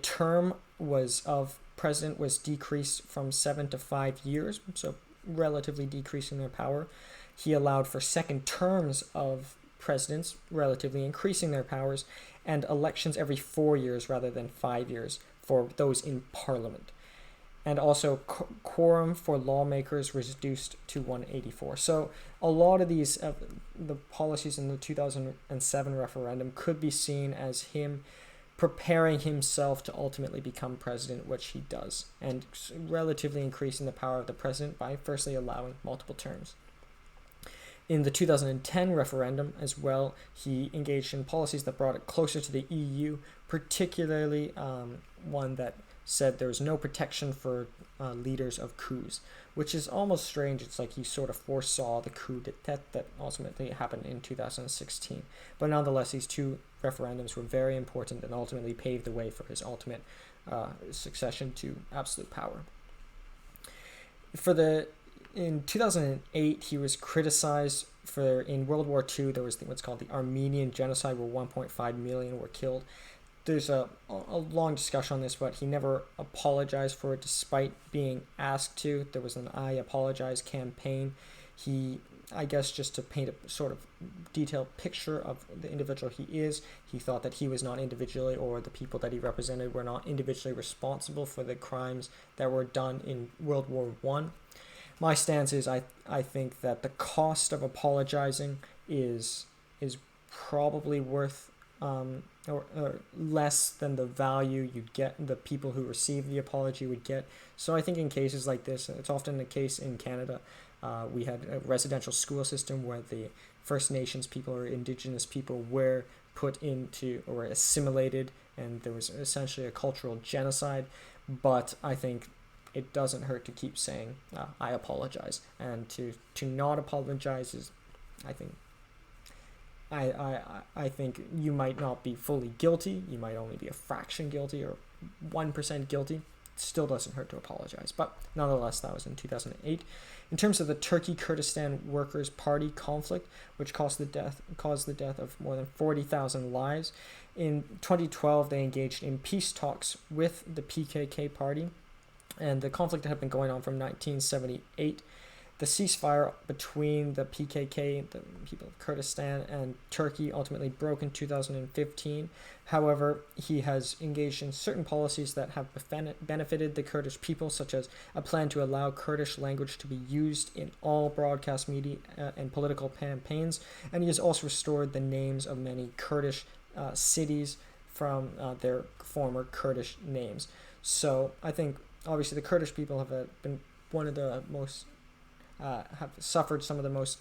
term of president was decreased from 7 to 5 years, so relatively decreasing their power. He allowed for second terms of presidents, relatively increasing their powers, and elections every 4 years rather than 5 years for those in parliament. And also quorum for lawmakers was reduced to 184. So a lot of these, the policies in the 2007 referendum could be seen as him preparing himself to ultimately become president, which he does, and relatively increasing the power of the president by firstly allowing multiple terms. In the 2010 referendum as well, he engaged in policies that brought it closer to the EU, particularly one that said there was no protection for leaders of coups, which is almost strange. It's like he sort of foresaw the coup d'etat that ultimately happened in 2016. But nonetheless, these 2 referendums were very important and ultimately paved the way for his ultimate succession to absolute power. In 2008, he was criticized for, in World War II, there was what's called the Armenian genocide, where 1.5 million were killed. There's a long discussion on this, but he never apologized for it despite being asked to. There was an I Apologize campaign. He, I guess just to paint a sort of detailed picture of the individual he is, he thought that he was not individually, or the people that he represented were not individually responsible for the crimes that were done in World War I. My stance is I think that the cost of apologizing is probably worth or less than the value you'd get, the people who receive the apology would get. So I think in cases like this, it's often the case in Canada. We had a residential school system where the First Nations people or Indigenous people were put into or assimilated, and there was essentially a cultural genocide. But I think it doesn't hurt to keep saying, I apologize. And to not apologize is, I think, I think you might not be fully guilty. You might only be a fraction guilty or 1% guilty. Still doesn't hurt to apologize. But nonetheless, that was in 2008. In terms of the Turkey Kurdistan Workers' Party conflict, which caused the death of more than 40,000 lives, in 2012 they engaged in peace talks with the PKK party, and the conflict had been going on from 1978. The ceasefire between the PKK, the people of Kurdistan, and Turkey ultimately broke in 2015. However, he has engaged in certain policies that have benefited the Kurdish people, such as a plan to allow Kurdish language to be used in all broadcast media and political campaigns. And he has also restored the names of many Kurdish cities from their former Kurdish names. So I think obviously the Kurdish people have been one of the most have suffered some of the most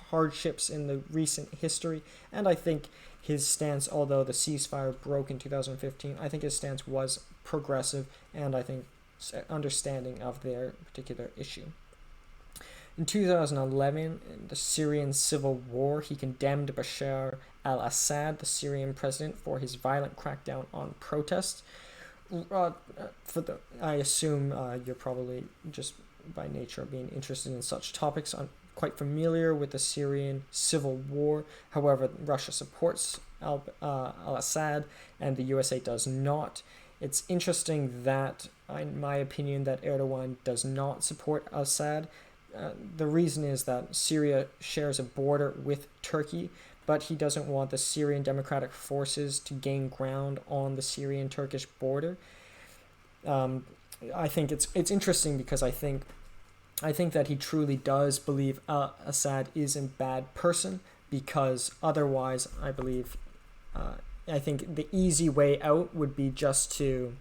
hardships in the recent history, and I think his stance, although the ceasefire broke in 2015, I think his stance was progressive and I think understanding of their particular issue. In 2011, in the Syrian civil war, he condemned Bashar al-Assad, the Syrian president, for his violent crackdown on protests. I assume you're probably just by nature of being interested in such topics. I'm quite familiar with the Syrian civil war. However, Russia supports al-Assad and the USA does not. It's interesting that, in my opinion, that Erdoğan does not support Assad. The reason is that Syria shares a border with Turkey, but he doesn't want the Syrian Democratic Forces to gain ground on the Syrian-Turkish border. I think it's interesting because I think that he truly does believe Assad is a bad person, because otherwise I think the easy way out would be just to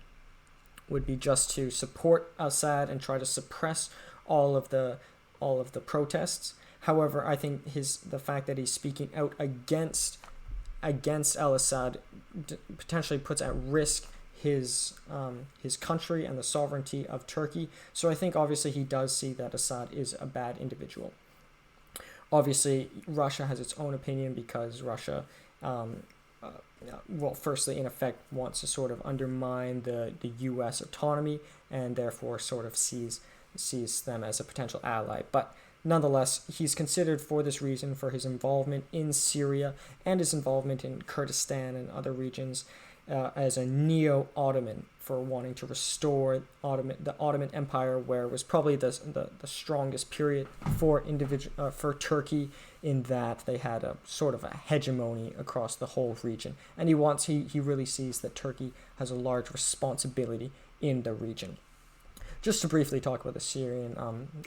support Assad and try to suppress all of the protests. However, I think the fact that he's speaking out against al-Assad potentially puts at risk his country and the sovereignty of Turkey. So I think obviously he does see that Assad is a bad individual. Obviously, Russia has its own opinion because Russia, firstly, in effect, wants to sort of undermine the U.S. autonomy and therefore sort of sees them as a potential ally. But nonetheless, he's considered for this reason for his involvement in Syria and his involvement in Kurdistan and other regions as a neo-Ottoman, for wanting to restore the Ottoman Empire, where it was probably the strongest period for Turkey, in that they had a sort of a hegemony across the whole region. And he really sees that Turkey has a large responsibility in the region. Just to briefly talk about the Syrian,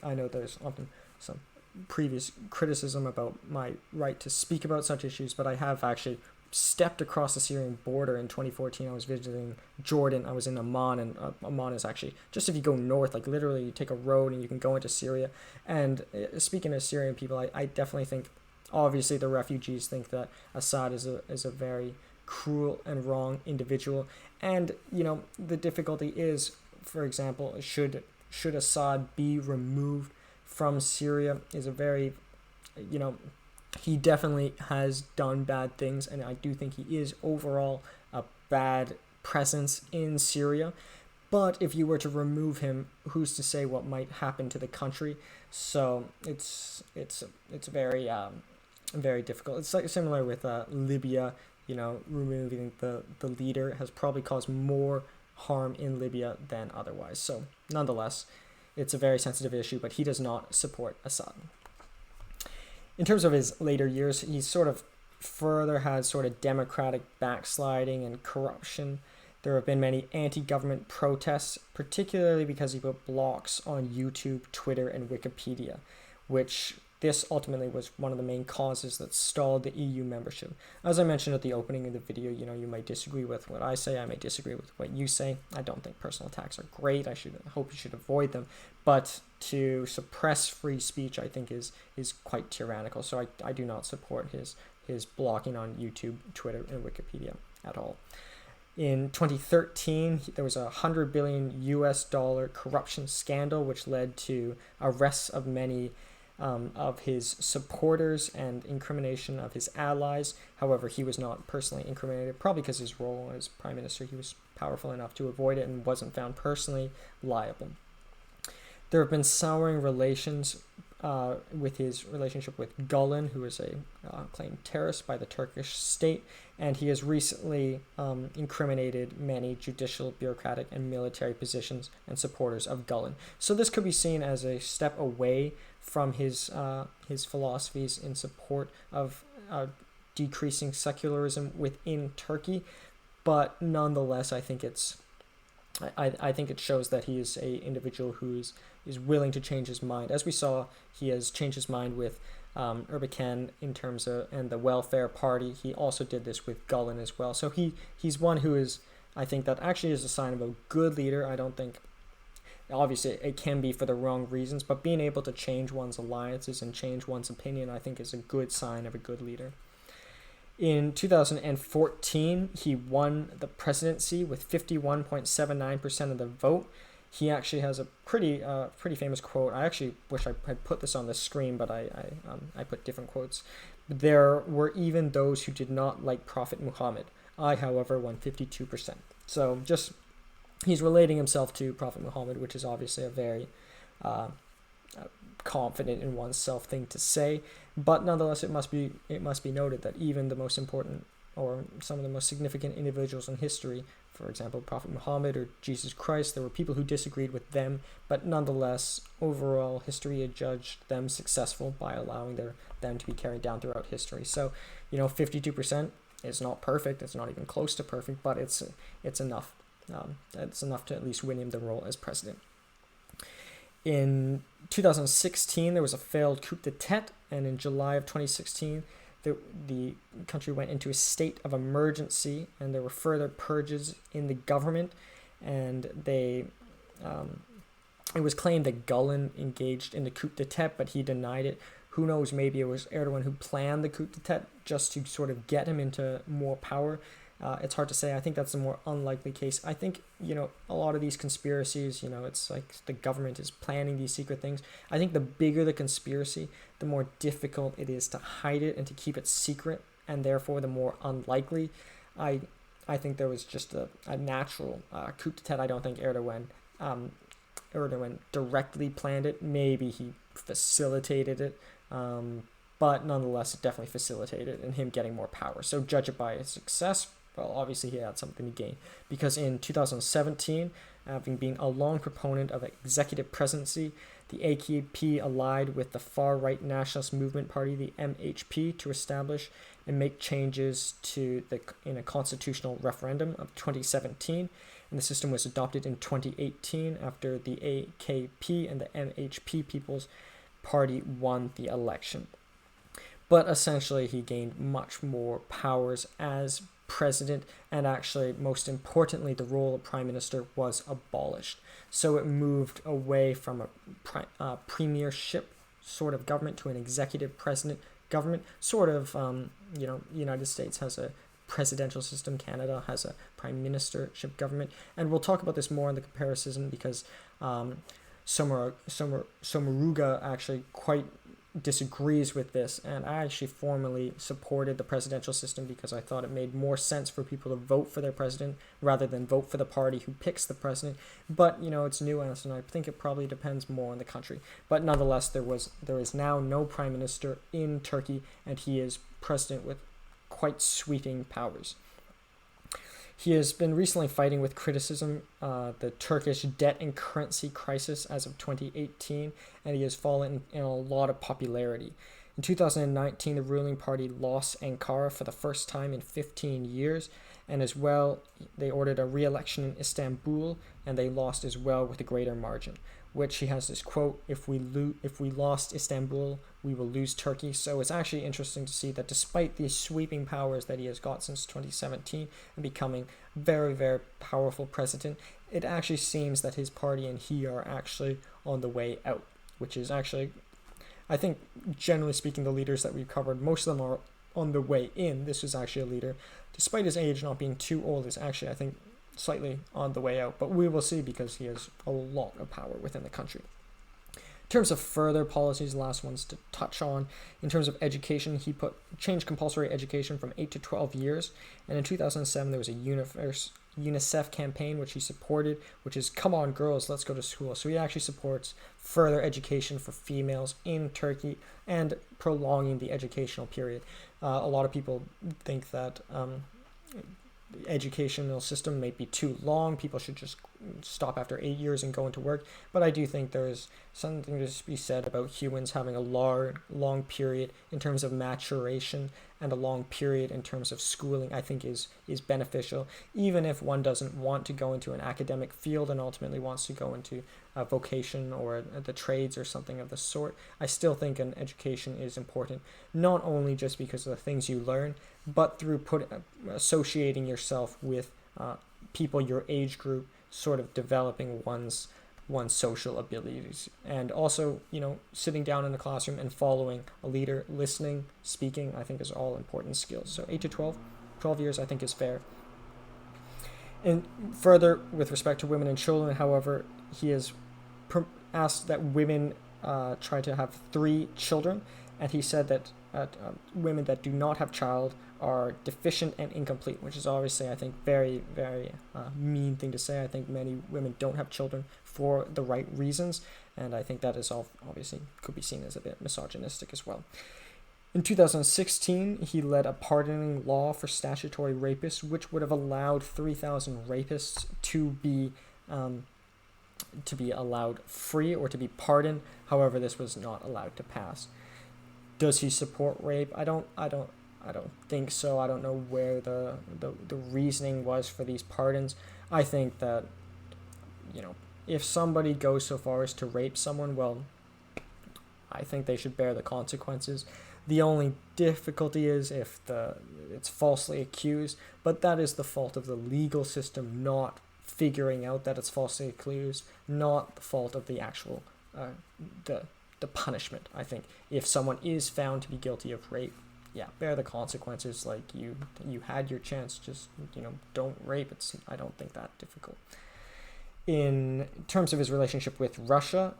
I know there's often some previous criticism about my right to speak about such issues, but I have actually stepped across the Syrian border in 2014. I was visiting Jordan. I was in Amman, and Amman is actually, just if you go north, like literally you take a road and you can go into Syria. And speaking of Syrian people, I definitely think, obviously the refugees think that Assad is a very cruel and wrong individual. And, the difficulty is, for example, should Assad be removed from Syria is a very, he definitely has done bad things, and I do think he is overall a bad presence in Syria. But if you were to remove him, who's to say what might happen to the country? So it's very very difficult. It's like similar with Libya. Removing the leader has probably caused more harm in Libya than otherwise. So nonetheless, it's a very sensitive issue, but he does not support Assad. In terms of his later years, he sort of further had sort of democratic backsliding and corruption. There have been many anti-government protests, particularly because he put blocks on YouTube, Twitter, and Wikipedia, which this ultimately was one of the main causes that stalled the EU membership. As I mentioned at the opening of the video, you might disagree with what I say, I may disagree with what you say. I don't think personal attacks are great. I hope you should avoid them. But to suppress free speech, I think is quite tyrannical. So I do not support his blocking on YouTube, Twitter, and Wikipedia at all. In 2013, there was a $100 billion corruption scandal, which led to arrests of many of his supporters and incrimination of his allies. However, he was not personally incriminated, probably because his role as prime minister, he was powerful enough to avoid it and wasn't found personally liable. There have been souring relations with his relationship with Gulen, who is a claimed terrorist by the Turkish state, and he has recently incriminated many judicial, bureaucratic, and military positions and supporters of Gulen. So this could be seen as a step away from his philosophies in support of decreasing secularism within Turkey, but nonetheless, I think I think it shows that he is a individual who is willing to change his mind. As we saw, he has changed his mind with Erdoğan in terms of, and the Welfare Party. He also did this with Gulen as well. So he's one who is, I think that actually is a sign of a good leader. I don't think, obviously it can be for the wrong reasons, but being able to change one's alliances and change one's opinion, I think is a good sign of a good leader. In 2014, he won the presidency with 51.79% of the vote. He actually has a pretty famous quote. I actually wish I had put this on the screen, but I put different quotes. There were even those who did not like Prophet Muhammad. I, however, won 52%. So just he's relating himself to Prophet Muhammad, which is obviously a very confident in oneself thing to say, but nonetheless it must be noted that even the most important or some of the most significant individuals in history, for example Prophet Muhammad or Jesus Christ, there were people who disagreed with them, but nonetheless overall history had judged them successful by allowing them to be carried down throughout history. So 52% is not perfect, it's not even close to perfect, but it's enough. It's enough to at least win him the role as president. In 2016, there was a failed coup d'etat, and in July of 2016, the country went into a state of emergency, and there were further purges in the government, and it was claimed that Gulen engaged in the coup d'etat, but he denied it. Who knows, maybe it was Erdoğan who planned the coup d'etat just to sort of get him into more power. It's hard to say. I think that's a more unlikely case. I think, a lot of these conspiracies, it's like the government is planning these secret things. I think the bigger the conspiracy, the more difficult it is to hide it and to keep it secret, and therefore the more unlikely. I think there was just a natural coup d'etat. I don't think Erdoğan directly planned it. Maybe he facilitated it, but nonetheless, it definitely facilitated in him getting more power. So judge it by its success. Well, obviously he had something to gain, because in 2017, having been a long proponent of executive presidency, the AKP allied with the far-right nationalist movement party, the MHP, to establish and make changes in a constitutional referendum of 2017, and the system was adopted in 2018 after the AKP and the MHP People's Party won the election. But essentially, he gained much more powers as president, and actually, most importantly, the role of prime minister was abolished. So it moved away from a premiership sort of government to an executive president government. Sort of, United States has a presidential system, Canada has a prime ministership government, and we'll talk about this more in the comparison, because Sommaruga actually quite disagrees with this, and I actually formally supported the presidential system because I thought it made more sense for people to vote for their president rather than vote for the party who picks the president. But it's nuanced, and I think it probably depends more on the country. But nonetheless, there is now no prime minister in Turkey, and he is president with quite sweeping powers. He has been recently fighting with criticism the Turkish debt and currency crisis as of 2018, and he has fallen in a lot of popularity. In 2019, the ruling party lost Ankara for the first time in 15 years, and as well, they ordered a re-election in Istanbul, and they lost as well with a greater margin, which he has this quote, if we lost Istanbul, we will lose Turkey. So it's actually interesting to see that despite these sweeping powers that he has got since 2017 and becoming very, very powerful president, it actually seems that his party and he are actually on the way out, which is actually, I think, generally speaking, the leaders that we've covered, most of them are on the way in. This is actually a leader, despite his age not being too old, is actually, I think, slightly on the way out, but we will see, because he has a lot of power within the country. In terms of further policies, last ones to touch on. In terms of education, he changed compulsory education from 8 to 12 years. And in 2007, there was a UNICEF campaign which he supported, which is "Come on, girls, let's go to school." So he actually supports further education for females in Turkey and prolonging the educational period. A lot of people think that the educational system may be too long. People should just stop after 8 years and go into work. But I do think there is something to be said about humans having a long period in terms of maturation, and a long period in terms of schooling, I think is beneficial. Even if one doesn't want to go into an academic field and ultimately wants to go into a vocation or the trades or something of the sort, I still think an education is important, not only just because of the things you learn, but through associating yourself with people your age group, sort of developing one's social abilities. And also, sitting down in the classroom and following a leader, listening, speaking, I think is all important skills. So 8 to 12 years I think is fair. And further, with respect to women and children, however, he has asked that women try to have 3 children, and he said that women that do not have child are deficient and incomplete, which is obviously, I think, very, very mean thing to say. I think many women don't have children for the right reasons, and I think that is all obviously could be seen as a bit misogynistic as well. In 2016, he led a pardoning law for statutory rapists, which would have allowed 3,000 rapists to be allowed free or to be pardoned. However, this was not allowed to pass. Does he support rape? I don't think so. I don't know where the reasoning was for these pardons. I think that, if somebody goes so far as to rape someone, well, I think they should bear the consequences. The only difficulty is if it's falsely accused, but that is the fault of the legal system not figuring out that it's falsely accused, not the fault of the actual the punishment. I think if someone is found to be guilty of rape, bear the consequences. Like you had your chance, just don't rape. I don't think that difficult. In terms of his relationship with Russia,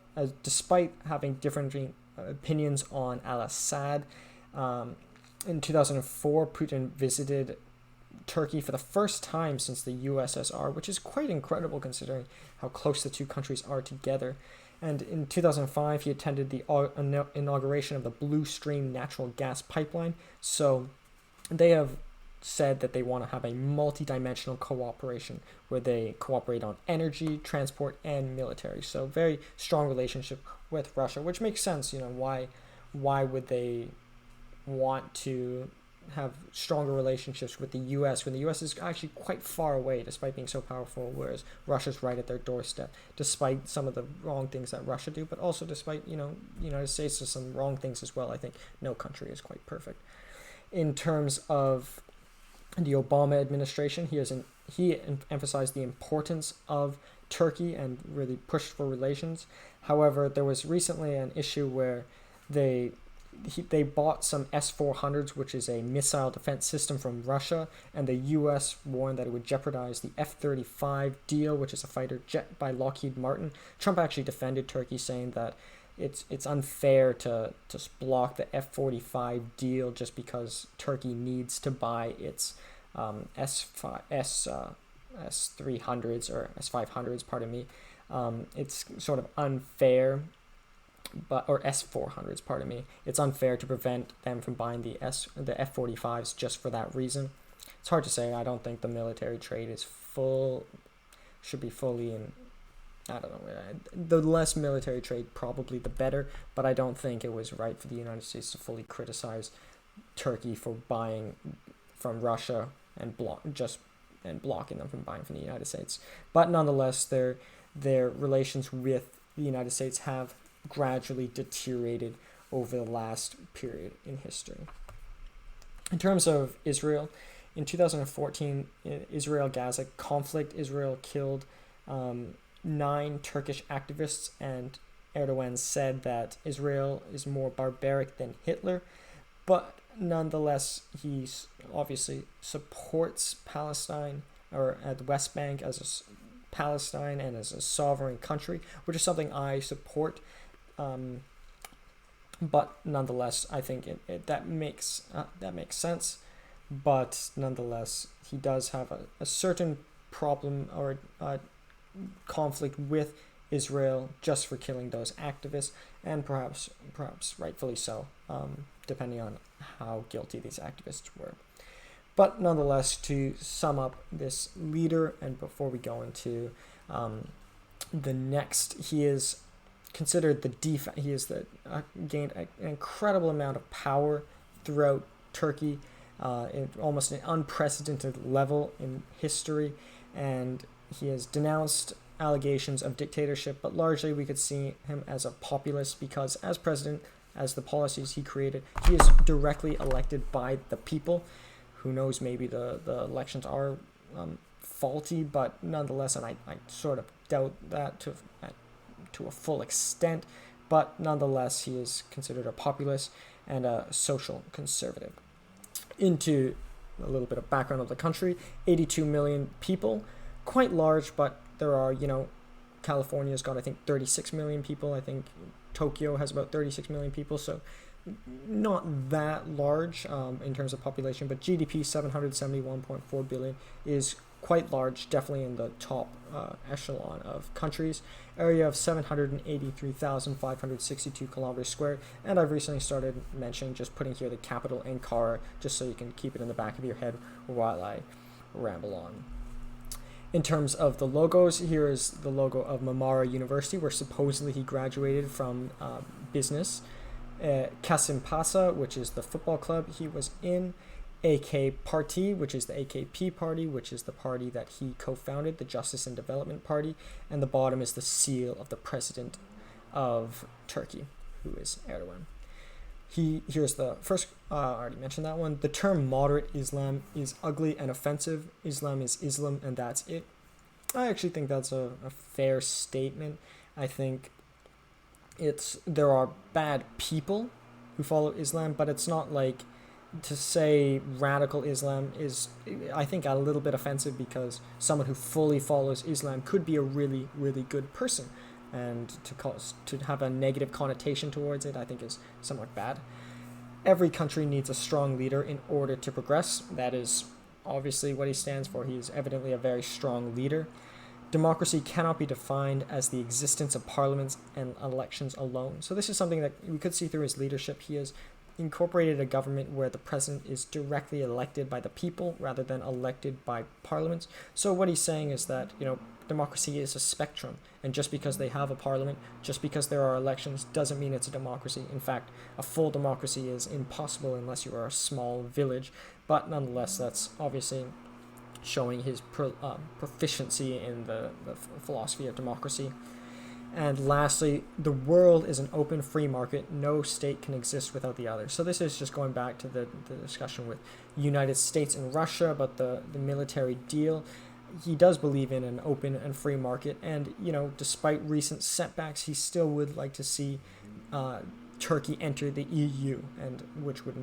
despite having different opinions on al-Assad, in 2004, Putin visited Turkey for the first time since the USSR, which is quite incredible considering how close the two countries are together. And in 2005, he attended the inauguration of the Blue Stream natural gas pipeline. So they have said that they want to have a multi-dimensional cooperation where they cooperate on energy, transport, and military. So very strong relationship with Russia, which makes sense. Why would they want to have stronger relationships with the U.S. when the U.S. is actually quite far away, despite being so powerful, whereas Russia's right at their doorstep, despite some of the wrong things that Russia do, but also despite, the United States does some wrong things as well. I think no country is quite perfect. In terms of the Obama administration, he emphasized the importance of Turkey and really pushed for relations. However, there was recently an issue where they bought some S-400s, which is a missile defense system from Russia, and the U.S. warned that it would jeopardize the F-35 deal, which is a fighter jet by Lockheed Martin. Trump actually defended Turkey, saying that it's unfair to block the F-45 deal just because Turkey needs to buy its S-300s or S-500s, pardon me. It's sort of unfair, or S-400s, pardon me. It's unfair to prevent them from buying the F-45s just for that reason. It's hard to say. I don't think the military trade should be fully in. I don't know. The less military trade, probably the better, but I don't think it was right for the United States to fully criticize Turkey for buying from Russia and blocking them from buying from the United States. But nonetheless, their relations with the United States have gradually deteriorated over the last period in history. In terms of Israel, in 2014, Israel-Gaza conflict, Israel killed 9 Turkish activists, and Erdoğan said that Israel is more barbaric than Hitler, but nonetheless, he obviously supports Palestine, or the West Bank as Palestine and as a sovereign country, which is something I support. But nonetheless, I think that makes sense. But nonetheless, he does have a certain problem or conflict with Israel just for killing those activists, and perhaps rightfully so, depending on how guilty these activists were. But nonetheless, to sum up this leader, and before we go into the next, he is considered he is gained an incredible amount of power throughout Turkey, in almost an unprecedented level in history, and he has denounced allegations of dictatorship, but largely we could see him as a populist, because as president, as the policies he created, he is directly elected by the people. Who knows, maybe the elections are faulty, but nonetheless, and I sort of doubt that to a full extent, but nonetheless, he is considered a populist and a social conservative. Into a little bit of background of the country: 82 million people, quite large, but there are, California's got, I think, 36 million people. I think Tokyo has about 36 million people, so not that large in terms of population, but GDP 771.4 billion is quite large, definitely in the top echelon of countries. Area of 783,562 kilometers squared, and I've recently started mentioning, just putting here the capital Ankara, just so you can keep it in the back of your head while I ramble on. In terms of the logos, here is the logo of Marmara University, where supposedly he graduated from business. Kasimpasa, which is the football club he was in. AK Party, which is the AKP party, which is the party that he co-founded, the Justice and Development Party. And the bottom is the seal of the president of Turkey, who is Erdoğan. Here's the first, I already mentioned that one. The term moderate Islam is ugly and offensive. Islam is Islam, and that's it. I actually think that's a fair statement. I think there are bad people who follow Islam, but it's not like, to say radical Islam is, I think, a little bit offensive, because someone who fully follows Islam could be a really, really good person, and to have a negative connotation towards it, I think, is somewhat bad. Every country needs a strong leader in order to progress. That is obviously what he stands for. He is evidently a very strong leader. Democracy cannot be defined as the existence of parliaments and elections alone. So this is something that we could see through his leadership. He has incorporated a government where the president is directly elected by the people rather than elected by parliaments. So what he's saying is that, democracy is a spectrum, and just because they have a parliament, just because there are elections, doesn't mean it's a democracy. In fact, a full democracy is impossible unless you are a small village. But nonetheless, that's obviously showing his proficiency in the philosophy of democracy. And lastly, the world is an open free market. No state can exist without the other. So this is just going back to the discussion with United States and Russia about the military deal. He does believe in an open and free market. And, despite recent setbacks, he still would like to see Turkey enter the EU, and which would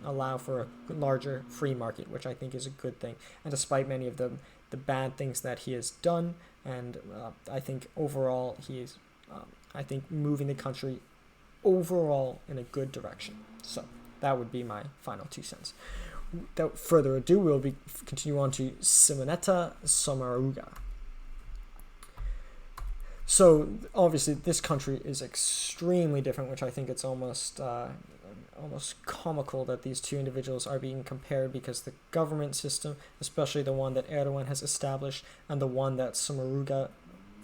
allow for a larger free market, which I think is a good thing. And despite many of the bad things that he has done, and I think overall he is, moving the country overall in a good direction. So that would be my final 2 cents. Without further ado, we'll continue on to Simonetta Sommaruga. So obviously this country is extremely different, which I think it's almost comical that these two individuals are being compared, because the government system, especially the one that Erdoğan has established and the one that Sommaruga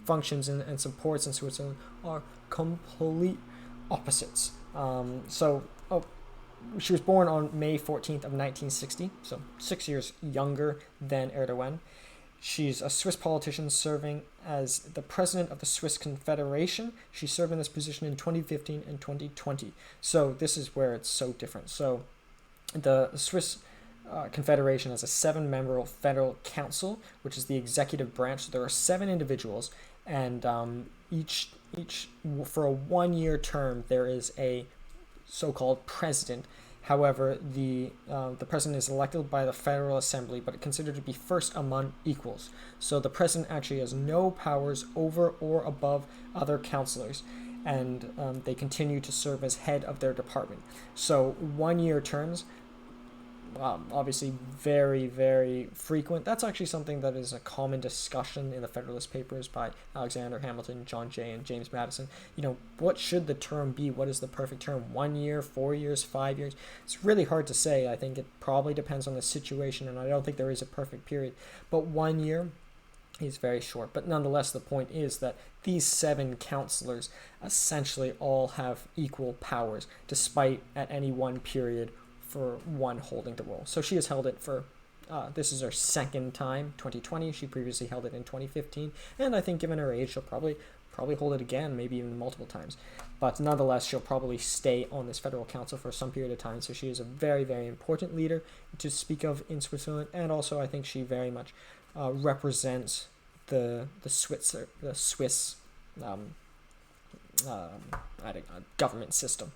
functions in and supports in Switzerland, are complete opposites. She was born on May 14th of 1960, so 6 years younger than Erdoğan. She's a Swiss politician serving as the president of the Swiss Confederation. She served in this position in 2015 and 2020. So this is where it's so different. So the Swiss Confederation has a 7-member federal council, which is the executive branch. So there are 7 individuals, and each for a 1-year term, there is a so-called president. However, the president is elected by the Federal Assembly, but considered to be first among equals. So the president actually has no powers over or above other councillors. and they continue to serve as head of their department. So 1-year terms, obviously very, very frequent. That's actually something that is a common discussion in the Federalist Papers by Alexander Hamilton, John Jay, and James Madison. What should the term be? What is the perfect term? 1 year, 4 years, 5 years? It's really hard to say. I think it probably depends on the situation, and I don't think there is a perfect period. But 1 year is very short. But nonetheless, the point is that these 7 counselors essentially all have equal powers, despite at any one period for one holding the role. So she has held it for, this is her second time, 2020. She previously held it in 2015. And I think given her age, she'll probably hold it again, maybe even multiple times. But nonetheless, she'll probably stay on this federal council for some period of time. So she is a very, very important leader to speak of in Switzerland. And also, I think she very much represents the Swiss government system.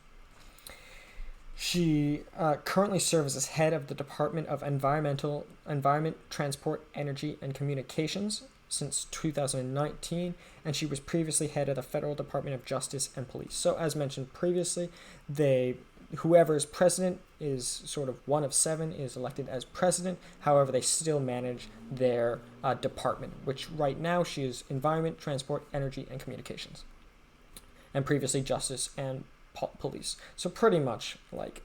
She currently serves as head of the Department of Environment, Transport, Energy, and Communications since 2019, and she was previously head of the Federal Department of Justice and Police. So as mentioned previously, whoever is president is sort of one of 7, is elected as president. However, they still manage their department, which right now she is Environment, Transport, Energy, and Communications, and previously Justice and Police. So pretty much like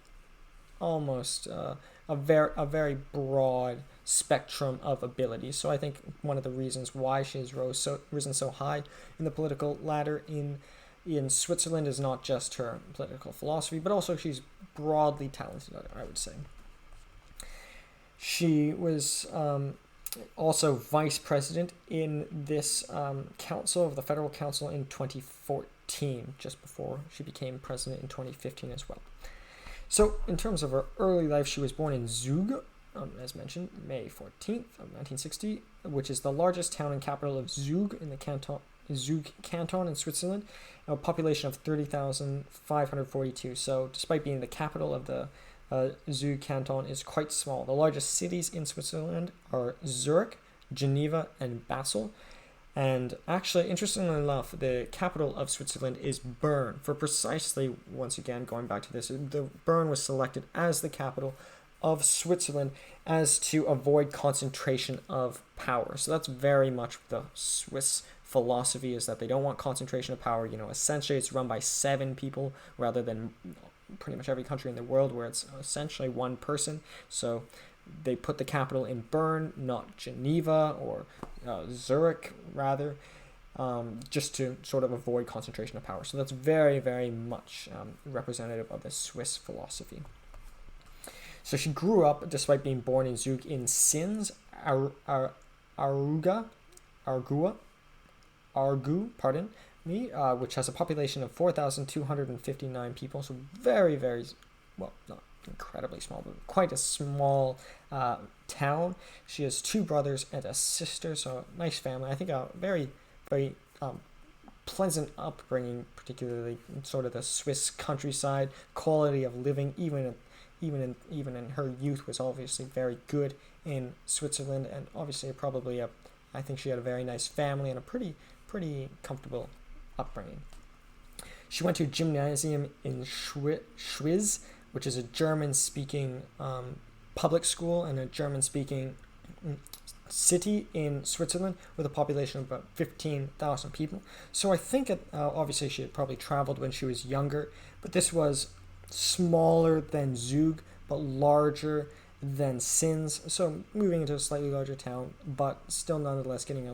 almost a very broad spectrum of abilities. So I think one of the reasons why she has risen so high in the political ladder in Switzerland is not just her political philosophy, but also she's broadly talented, I would say. She was also vice president in this council of the Federal Council in 2014, just before she became president in 2015 as well. So in terms of her early life, she was born in Zug, as mentioned, May 14th of 1960, which is the largest town and capital of Zug in the Zug Canton in Switzerland, a population of 30,542. So despite being the capital of the Zug Canton, is quite small. The largest cities in Switzerland are Zurich, Geneva, and Basel. And actually, interestingly enough, the capital of Switzerland is Bern. For precisely, once again, going back to this, Bern was selected as the capital of Switzerland as to avoid concentration of power. So that's very much the Swiss philosophy, is that they don't want concentration of power. Essentially it's run by 7 people rather than pretty much every country in the world where it's essentially one person. So they put the capital in Bern, not Geneva or Zurich, rather, just to sort of avoid concentration of power. So that's very, very much representative of the Swiss philosophy. So she grew up, despite being born in Zug, in Sins, Argua, which has a population of 4,259 people. So very, very, well, not incredibly small, but quite a small town. She has 2 brothers and a sister, so a nice family. I think a very, very pleasant upbringing, particularly in sort of the Swiss countryside. Quality of living, even in her youth, was obviously very good in Switzerland, and obviously probably I think she had a very nice family and a pretty comfortable upbringing. She went to gymnasium in Schwyz, which is a German-speaking public school and a German-speaking city in Switzerland with a population of about 15,000 people. So I think obviously she had probably traveled when she was younger, but this was smaller than Zug, but larger than Sins. So moving into a slightly larger town, but still nonetheless getting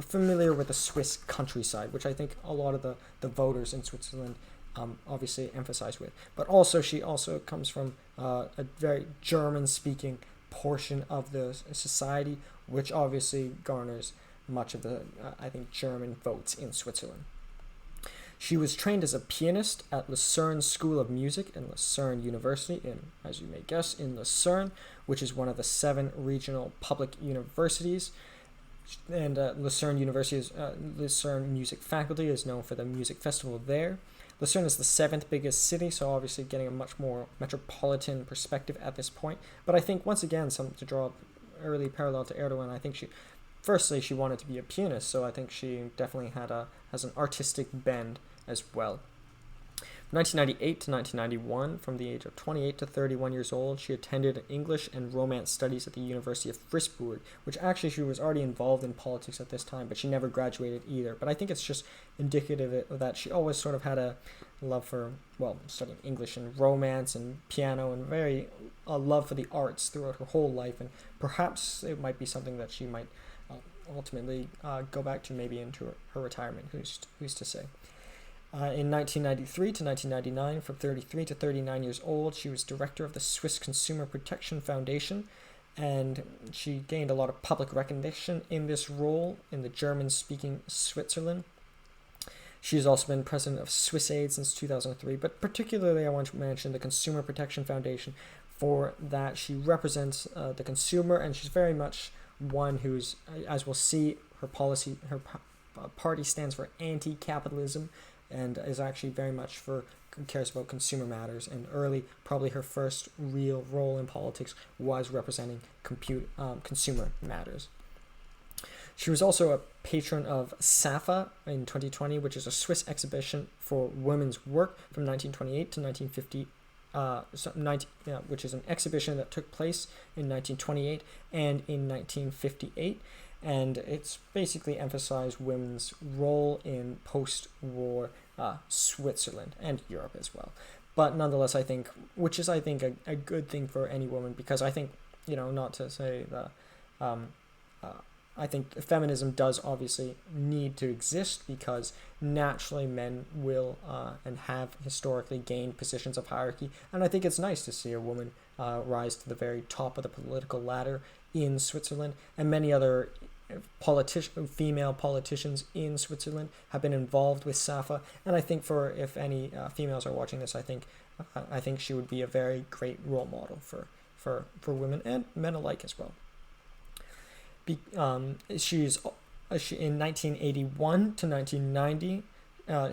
familiar with the Swiss countryside, which I think a lot of the voters in Switzerland obviously emphasize with. But also she also comes from a very German-speaking portion of the society, which obviously garners much of the, I think, German votes in Switzerland. She was trained as a pianist at Lucerne School of Music and Lucerne University, as you may guess, in Lucerne, which is one of the 7 regional public universities. And Lucerne University's Lucerne Music Faculty is known for the music festival there. Lucerne is the 7th biggest city, so obviously getting a much more metropolitan perspective at this point. But I think, once again, to draw an early parallel to Erdoğan, I think firstly, she wanted to be a pianist, so I think she definitely has an artistic bend as well. From 1998 to 1991, from the age of 28 to 31 years old, she attended English and Romance Studies at the University of Freiburg, which actually she was already involved in politics at this time, but she never graduated either. But I think it's just indicative of that she always sort of had a love for, well, studying English and romance and piano and a love for the arts throughout her whole life, and perhaps it might be something that she might ultimately go back to maybe into her retirement, who's to say. In 1993 to 1999, from 33 to 39 years old, she was director of the Swiss Consumer Protection Foundation, and she gained a lot of public recognition in this role in the German-speaking Switzerland. She has also been president of SwissAid since 2003, but particularly I want to mention the Consumer Protection Foundation for that. She represents the consumer, and she's very much one who's, as we'll see, her party stands for anti-capitalism, and is actually very much cares about consumer matters. And probably her first real role in politics was representing consumer matters. She was also a patron of SAFA in 2020, which is a Swiss exhibition for women's work from 1928 to 1950. Which is an exhibition that took place in 1928 and in 1958. And it's basically emphasized women's role in post-war Switzerland and Europe as well. But nonetheless, I think a good thing for any woman, because I think, not to say that, I think feminism does obviously need to exist, because naturally men will and have historically gained positions of hierarchy. And I think it's nice to see a woman rise to the very top of the political ladder in Switzerland, and many other female politicians in Switzerland have been involved with SAFA. And I think if any females are watching this, I think she would be a very great role model for women and men alike as well. She's in 1981 to 1990,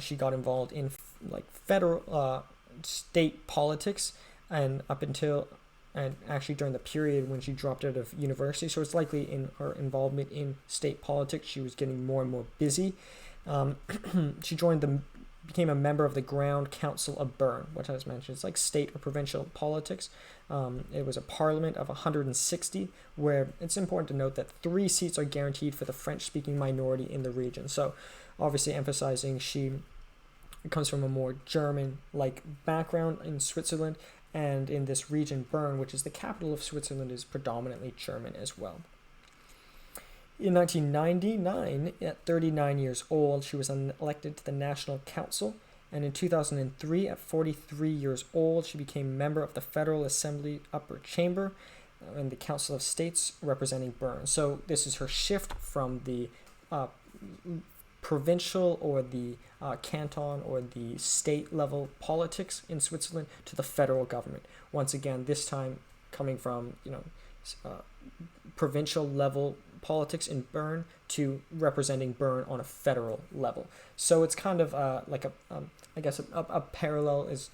she got involved in federal state politics, and actually during the period when she dropped out of university. So it's likely in her involvement in state politics, she was getting more and more busy. She became a member of the Ground Council of Bern, which I was mentioned. It's like state or provincial politics. It was a parliament of 160, where it's important to note that 3 seats are guaranteed for the French-speaking minority in the region. So obviously emphasizing she comes from a more German-like background in Switzerland, and in this region, Bern, which is the capital of Switzerland, is predominantly German as well. In 1999, at 39 years old, she was elected to the National Council, and in 2003, at 43 years old, she became a member of the Federal Assembly Upper Chamber and the Council of States representing Bern. So this is her shift from the provincial or the canton or the state level politics in Switzerland to the federal government. Once again, this time coming from provincial level politics in Bern to representing Bern on a federal level. So it's kind of a parallel is,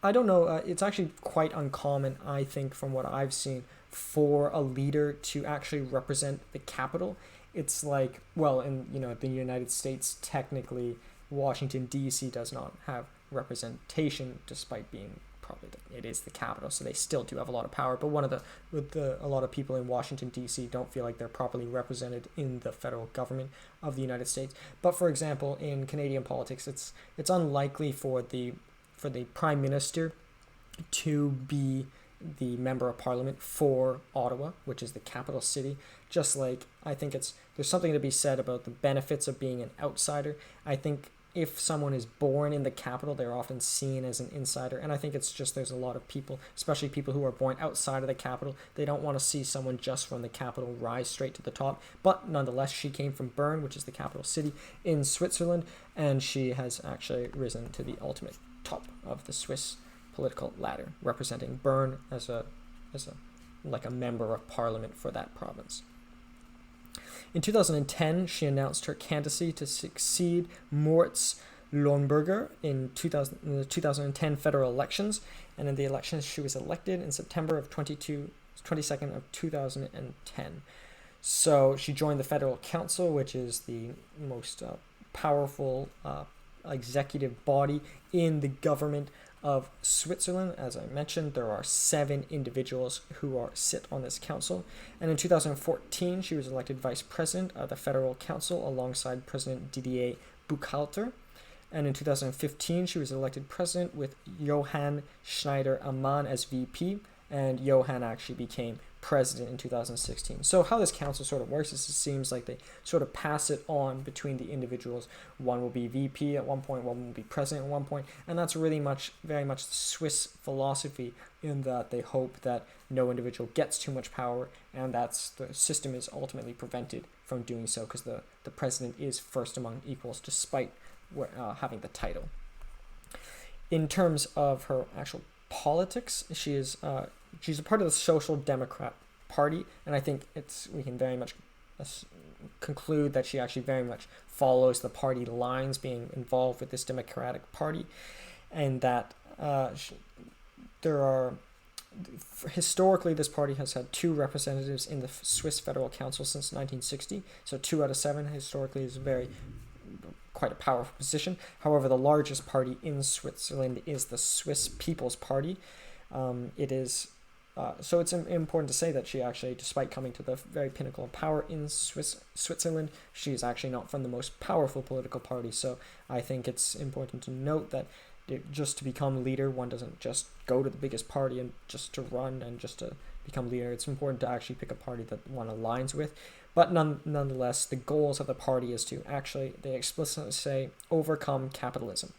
I don't know, it's actually quite uncommon, I think, from what I've seen, for a leader to actually represent the capital. It's like, well, in the United States, technically, Washington, D.C. does not have representation, despite being it is the capital, so they still do have a lot of power. But a lot of people in Washington, D.C. don't feel like they're properly represented in the federal government of the United States. But for example, in Canadian politics, it's unlikely for the Prime Minister to be the member of Parliament for Ottawa, which is the capital city. Just like I think there's something to be said about the benefits of being an outsider. I think if someone is born in the capital, they're often seen as an insider. And I think it's just there's a lot of people, especially people who are born outside of the capital, they don't want to see someone just from the capital rise straight to the top. But nonetheless, she came from Bern, which is the capital city in Switzerland, and she has actually risen to the ultimate top of the Swiss political ladder, representing Bern as a member of parliament for that province. In 2010, she announced her candidacy to succeed Moritz Lohrenberger in the 2010 federal elections, and in the elections she was elected in September of 22nd of 2010. So she joined the Federal Council, which is the most powerful executive body in the government of Switzerland. As I mentioned, there are 7 individuals who sit on this council. And in 2014, she was elected vice president of the Federal Council alongside President Didier Buchhalter. And in 2015, she was elected president with Johann Schneider-Ammann as VP, and Johann actually became president in 2016. So how this council sort of works is it seems like they sort of pass it on between the individuals. One will be VP at one point, one will be president at one point, and that's really very much the Swiss philosophy, in that they hope that no individual gets too much power, and that's the system is ultimately prevented from doing so because the president is first among equals despite having the title. In terms of her actual politics, she's a part of the Social Democrat Party, and I think we can very much conclude that she actually very much follows the party lines, being involved with this Democratic Party, and that historically this party has had 2 representatives in the Swiss Federal Council since 1960, so 2 out of 7 historically is quite a powerful position. However, the largest party in Switzerland is the Swiss People's Party. So it's important to say that she actually, despite coming to the very pinnacle of power in Switzerland, she is actually not from the most powerful political party. So I think it's important to note that just to become leader, one doesn't just go to the biggest party and just to run and just to become leader. It's important to actually pick a party that one aligns with. But nonetheless, the goals of the party is to actually, they explicitly say, overcome capitalism.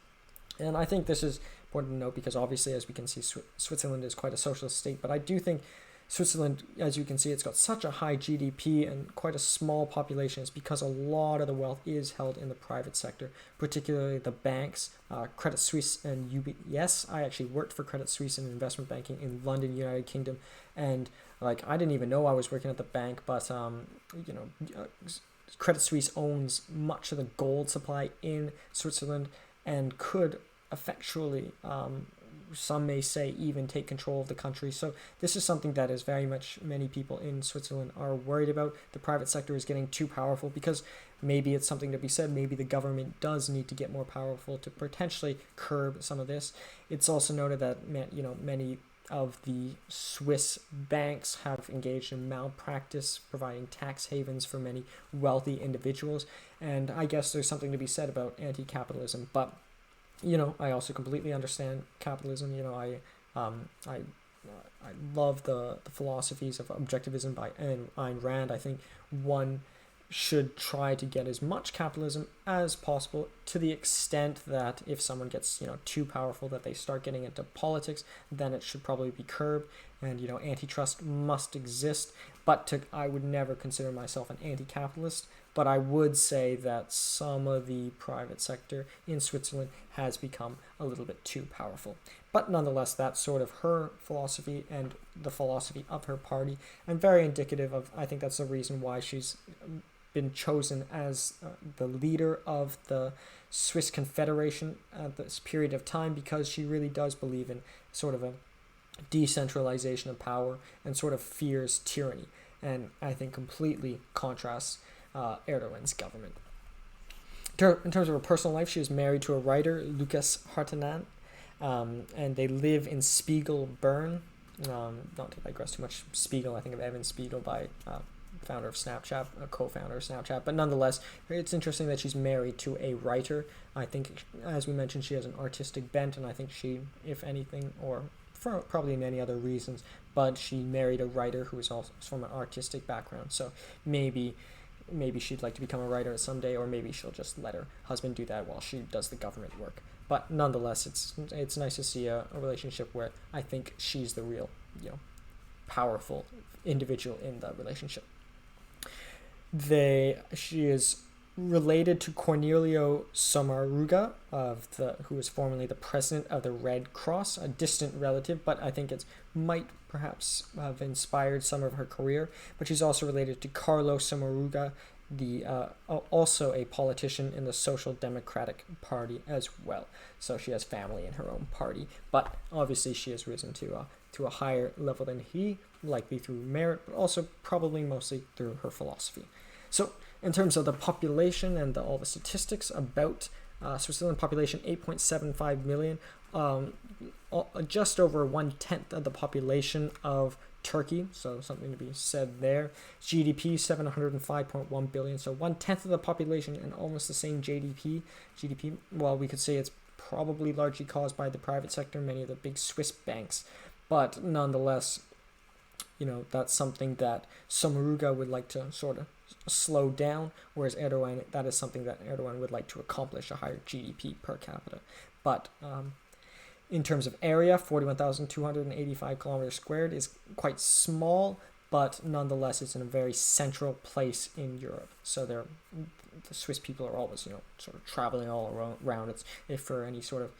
And I think this is important to note because obviously, as we can see, Switzerland is quite a socialist state. But I do think Switzerland, as you can see, it's got such a high GDP and quite a small population. It's because a lot of the wealth is held in the private sector, particularly the banks, Credit Suisse and UBS. I actually worked for Credit Suisse in investment banking in London, United Kingdom, and I didn't even know I was working at the bank, but Credit Suisse owns much of the gold supply in Switzerland and could effectually, some may say, even take control of the country. So this is something that is very much many people in Switzerland are worried about. The private sector is getting too powerful because maybe it's something to be said. Maybe the government does need to get more powerful to potentially curb some of this. It's also noted that many of the Swiss banks have engaged in malpractice, providing tax havens for many wealthy individuals. And I guess there's something to be said about anti-capitalism, but I also completely understand capitalism. I love the philosophies of objectivism by Ayn Rand. I think one should try to get as much capitalism as possible, to the extent that if someone gets too powerful that they start getting into politics, then it should probably be curbed. And antitrust must exist. But I would never consider myself an anti-capitalist. But I would say that some of the private sector in Switzerland has become a little bit too powerful. But nonetheless, that's sort of her philosophy and the philosophy of her party, and very indicative of, I think that's the reason why she's been chosen as the leader of the Swiss Confederation at this period of time, because she really does believe in sort of a decentralization of power and sort of fears tyranny, and I think completely contrasts Erdogan's government. In terms of her personal life, she is married to a writer, Lucas Hartmann, and they live in Spiegel, Bern. Not to digress too much, Spiegel, I think of Evan Spiegel by founder of Snapchat, a co-founder of Snapchat. But nonetheless, it's interesting that she's married to a writer. I think, as we mentioned, she has an artistic bent, and I think she, if anything, or for probably many other reasons, but she married a writer who is also from an artistic background. So maybe she'd like to become a writer someday, or maybe she'll just let her husband do that while she does the government work. But nonetheless, it's nice to see a relationship where I think she's the real, powerful individual in the relationship. She is related to Cornelio Sommaruga, who was formerly the president of the Red Cross, a distant relative, but I think it might perhaps have inspired some of her career. But she's also related to Carlo Sommaruga, also a politician in the Social Democratic Party as well. So she has family in her own party, but obviously she has risen to a higher level than he, likely through merit, but also probably mostly through her philosophy. So in terms of the population and all the statistics about Switzerland, population 8.75 million, just over 1/10 of the population of Turkey, so something to be said there. GDP 705.1 billion, so 1/10 of the population and almost the same GDP. Well, we could say it's probably largely caused by the private sector, many of the big Swiss banks, but nonetheless, that's something that Sommaruga would like to sort of slow down, whereas Erdoğan, that is something that Erdoğan would like to accomplish, a higher GDP per capita. But in terms of area, 41,285 kilometers squared is quite small, but nonetheless it's in a very central place in Europe. So the Swiss people are always, sort of traveling all around. If for any sort of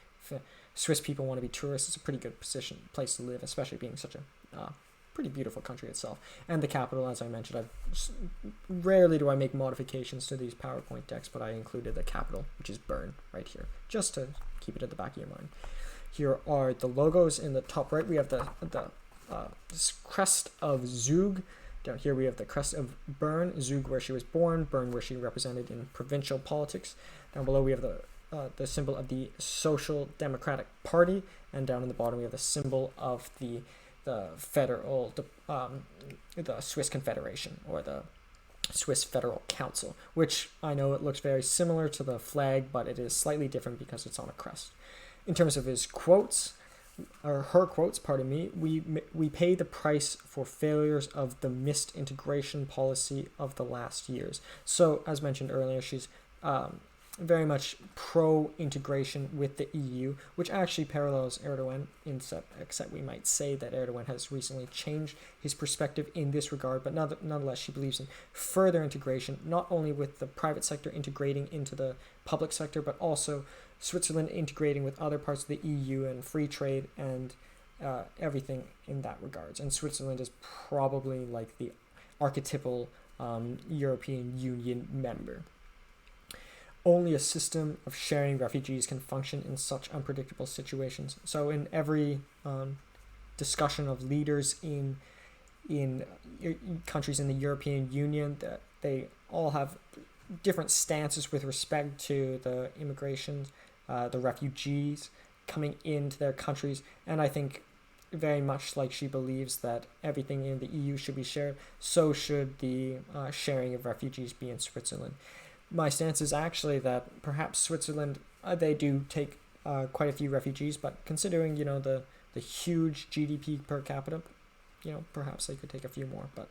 Swiss people want to be tourists, it's a pretty good place to live, especially being such a pretty beautiful country itself. And the capital, as I mentioned, rarely do I make modifications to these PowerPoint decks, but I included the capital, which is Bern, right here, just to keep it at the back of your mind. Here are the logos. In the top right, we have the crest of Zug. Down here, we have the crest of Bern, Zug where she was born, Bern where she represented in provincial politics. Down below, we have the symbol of the Social Democratic Party, and down in the bottom, we have the symbol of the Swiss Confederation, or the Swiss Federal Council, which I know it looks very similar to the flag, but it is slightly different because it's on a crest. In terms of his quotes, or her quotes, pardon me, we pay the price for failures of the missed integration policy of the last years. So, as mentioned earlier, she's very much pro-integration with the EU, which actually parallels Erdoğan, except we might say that Erdoğan has recently changed his perspective in this regard, but nonetheless she believes in further integration, not only with the private sector integrating into the public sector, but also Switzerland integrating with other parts of the EU and free trade and everything in that regards. And Switzerland is probably like the archetypal European Union member. Only a system of sharing refugees can function in such unpredictable situations. So in every discussion of leaders in countries in the European Union, that they all have different stances with respect to the immigration, the refugees coming into their countries. And I think very much like she believes that everything in the EU should be shared, so should the sharing of refugees be in Switzerland. My stance is actually that perhaps Switzerland, they do take quite a few refugees, but considering, the huge GDP per capita, perhaps they could take a few more, but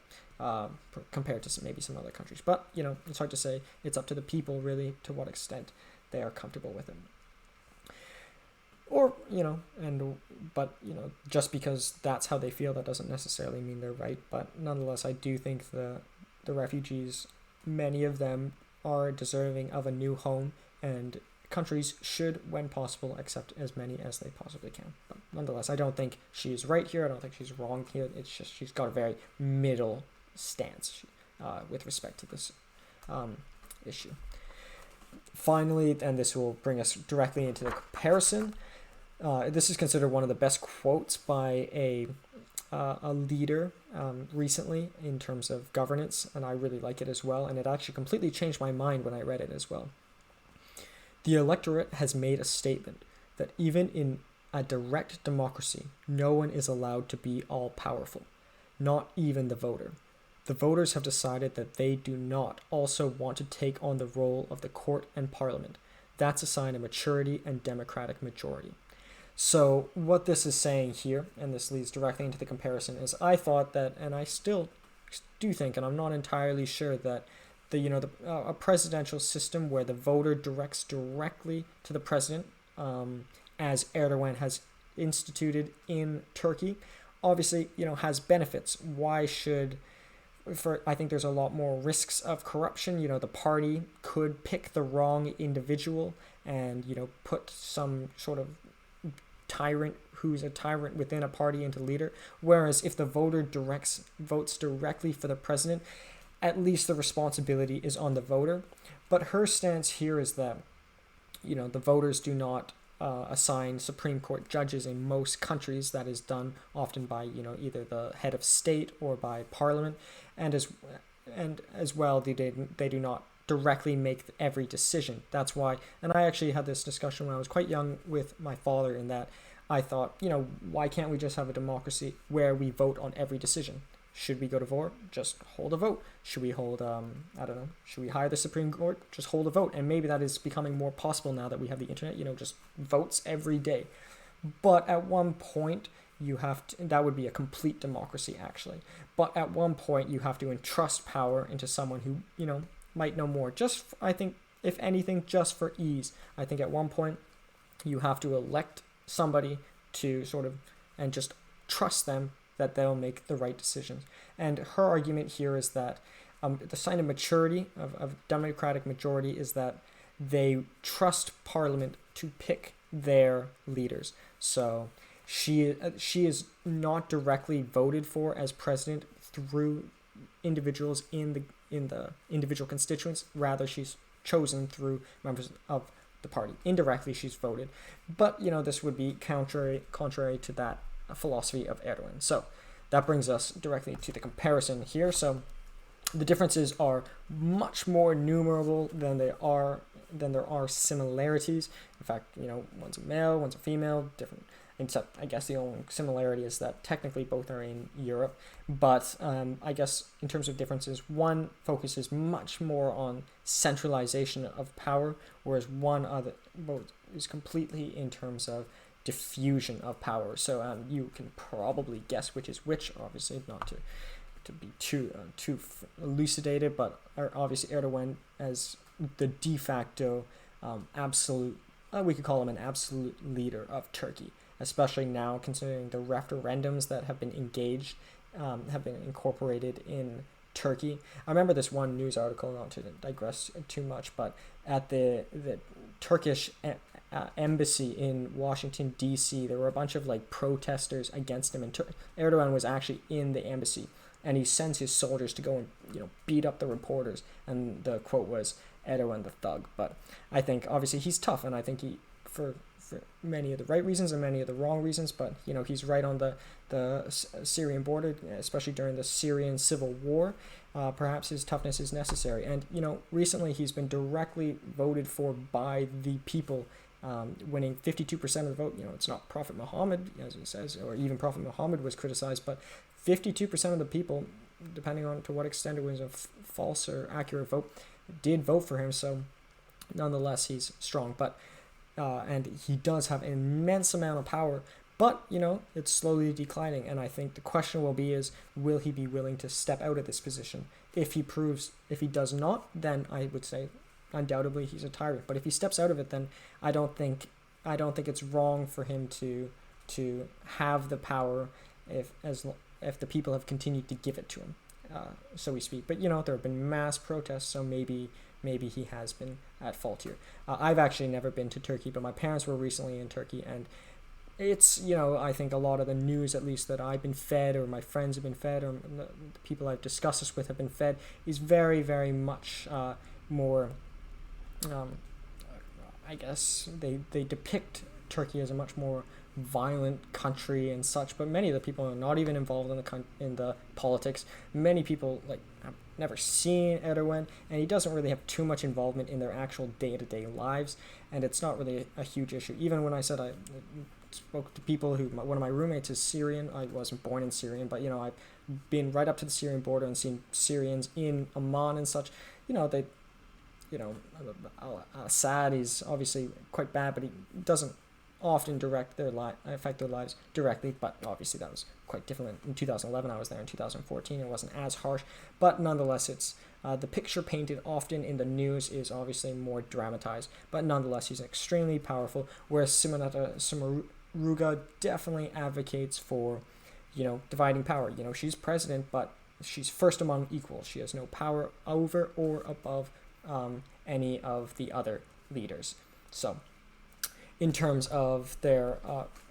compared to maybe some other countries. But, it's hard to say. It's up to the people, really, to what extent they are comfortable with it. Or, just because that's how they feel, that doesn't necessarily mean they're right. But nonetheless, I do think the refugees, many of them, are deserving of a new home, and countries should, when possible, accept as many as they possibly can. But nonetheless, I don't think she's right here. I don't think she's wrong here. It's just she's got a very middle stance with respect to this issue. Finally, and this will bring us directly into the comparison, this is considered one of the best quotes by a leader recently in terms of governance, and I really like it as well, and it actually completely changed my mind when I read it as well. The electorate has made a statement that even in a direct democracy, no one is allowed to be all-powerful, not even the voter. The voters have decided that they do not also want to take on the role of the court and parliament. That's a sign of maturity and democratic majority. So what this is saying here, and this leads directly into the comparison, is I thought that, and I still do think, and I'm not entirely sure, that a presidential system where the voter directs directly to the president, as Erdoğan has instituted in Turkey, obviously, has benefits. I think there's a lot more risks of corruption. The party could pick the wrong individual and, put some sort of tyrant who's a tyrant within a party into leader. Whereas if the voter votes directly for the president, at least the responsibility is on the voter. But her stance here is that, the voters do not assign Supreme Court judges in most countries. That is done often by, either the head of state or by parliament, and as well, they do not directly make every decision. That's why, and I actually had this discussion when I was quite young with my father, in that I thought, why can't we just have a democracy where we vote on every decision? Should we go to war? Just hold a vote. Should we hold, should we hire the Supreme Court? Just hold a vote. And maybe that is becoming more possible now that we have the internet, just votes every day. But at one point, that would be a complete democracy, actually. But at one point, you have to entrust power into someone who, might know more. I think, if anything, just for ease. I think at one point, you have to elect somebody to and just trust them that they'll make the right decisions. And her argument here is that the sign of maturity, of democratic majority, is that they trust Parliament to pick their leaders. So she is not directly voted for as president through individuals in the individual constituents. Rather, she's chosen through members of the party. Indirectly, she's voted. But, this would be contrary to that philosophy of Erdoğan. So that brings us directly to the comparison here. So the differences are much more numerable than there are similarities. In fact, one's a male, one's a female, different. Except, I guess the only similarity is that technically both are in Europe. But I guess in terms of differences, one focuses much more on centralization of power, whereas both is completely in terms of diffusion of power. So you can probably guess which is which, obviously, not to be too elucidated, but obviously Erdoğan as the de facto absolute, we could call him an absolute leader of Turkey, especially now considering the referendums that have been have been incorporated in Turkey. I remember this one news article, not to digress too much, but at the Turkish embassy in Washington, D.C., there were a bunch of protesters against him, and Erdoğan was actually in the embassy, and he sends his soldiers to go and beat up the reporters, and the quote was, "Erdoğan the thug." But I think obviously he's tough, and I think he for many of the right reasons and many of the wrong reasons, but he's right on the Syrian border, especially during the Syrian civil war. Perhaps his toughness is necessary, and recently he's been directly voted for by the people, winning 52% of the vote. It's not Prophet Muhammad, as it says, or even Prophet Muhammad was criticized, but 52% of the people, depending on to what extent it was a false or accurate vote, did vote for him. So nonetheless, he's strong. But and he does have an immense amount of power, but it's slowly declining. And I think the question will will he be willing to step out of this position? If he does not, then I would say undoubtedly he's a tyrant. But if he steps out of it, then I don't think it's wrong for him to have the power if the people have continued to give it to him, so we speak. But there have been mass protests, so maybe he has been at fault here. I've actually never been to Turkey, but my parents were recently in Turkey, and it's I think a lot of the news, at least that I've been fed, or my friends have been fed, or the people I've discussed this with have been fed, is very, very much more. I guess they depict Turkey as a much more violent country and such, but many of the people are not even involved in the politics. Many people have never seen Erdoğan, and he doesn't really have too much involvement in their actual day-to-day lives, and it's not really a huge issue. Even when I said I spoke to people one of my roommates is Syrian. I wasn't born in Syrian, but I've been right up to the Syrian border and seen Syrians in Amman and such. They Assad is obviously quite bad, but he doesn't often affect their lives directly. But obviously that was quite different. In 2011, I was there. In 2014, it wasn't as harsh. But nonetheless, it's the picture painted often in the news is obviously more dramatized. But nonetheless, he's extremely powerful. Whereas Simonetta Sommaruga definitely advocates for, dividing power. She's president, but she's first among equals. She has no power over or above any of the other leaders. So in terms of their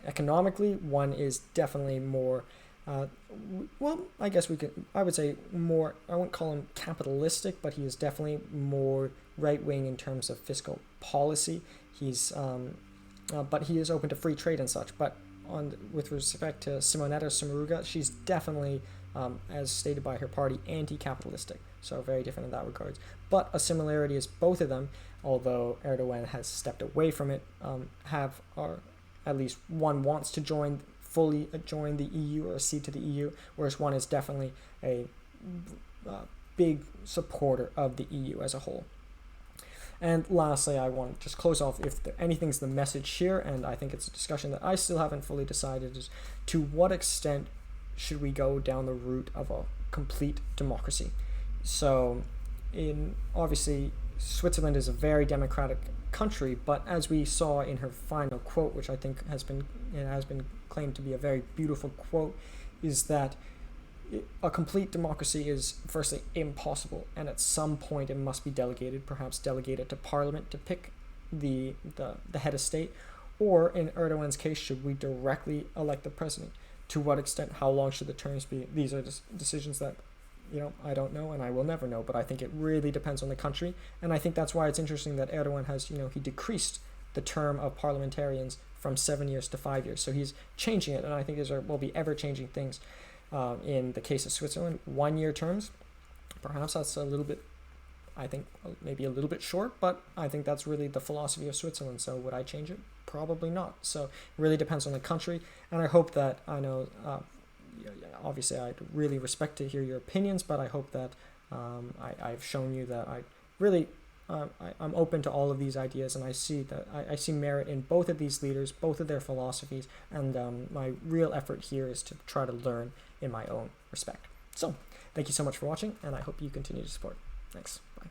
economically, one is definitely more well, I guess I would say more, I wouldn't call him capitalistic, but he is definitely more right-wing in terms of fiscal policy. But he is open to free trade and such. But with respect to Simonetta Sommaruga, she's definitely, as stated by her party, anti-capitalistic. So very different in that regard. But a similarity is both of them, although Erdogan has stepped away from it, or at least one wants to fully join the EU or accede to the EU, whereas one is definitely a big supporter of the EU as a whole. And lastly, I want to just close off, if anything's the message here, and I think it's a discussion that I still haven't fully decided, is to what extent should we go down the route of a complete democracy? So, obviously, Switzerland is a very democratic country, but as we saw in her final quote, which I think has been claimed to be a very beautiful quote, is that a complete democracy is firstly impossible, and at some point it must be perhaps delegated to parliament to pick the head of state, or in Erdogan's case, should we directly elect the president? To what extent? How long should the terms be? These are decisions that I don't know, and I will never know, but I think it really depends on the country, and I think that's why it's interesting that Erdogan has, he decreased the term of parliamentarians from 7 years to 5 years, so he's changing it, and I think there will be ever-changing things. In the case of Switzerland, 1-year terms, perhaps that's a little bit, I think, maybe a little bit short, but I think that's really the philosophy of Switzerland, so would I change it? Probably not. So it really depends on the country, and I hope that, obviously I'd really respect to hear your opinions, but I hope that I've shown you that I'm open to all of these ideas, and I see merit in both of these leaders, both of their philosophies, and my real effort here is to try to learn in my own respect. So, thank you so much for watching, and I hope you continue to support. Thanks. Bye.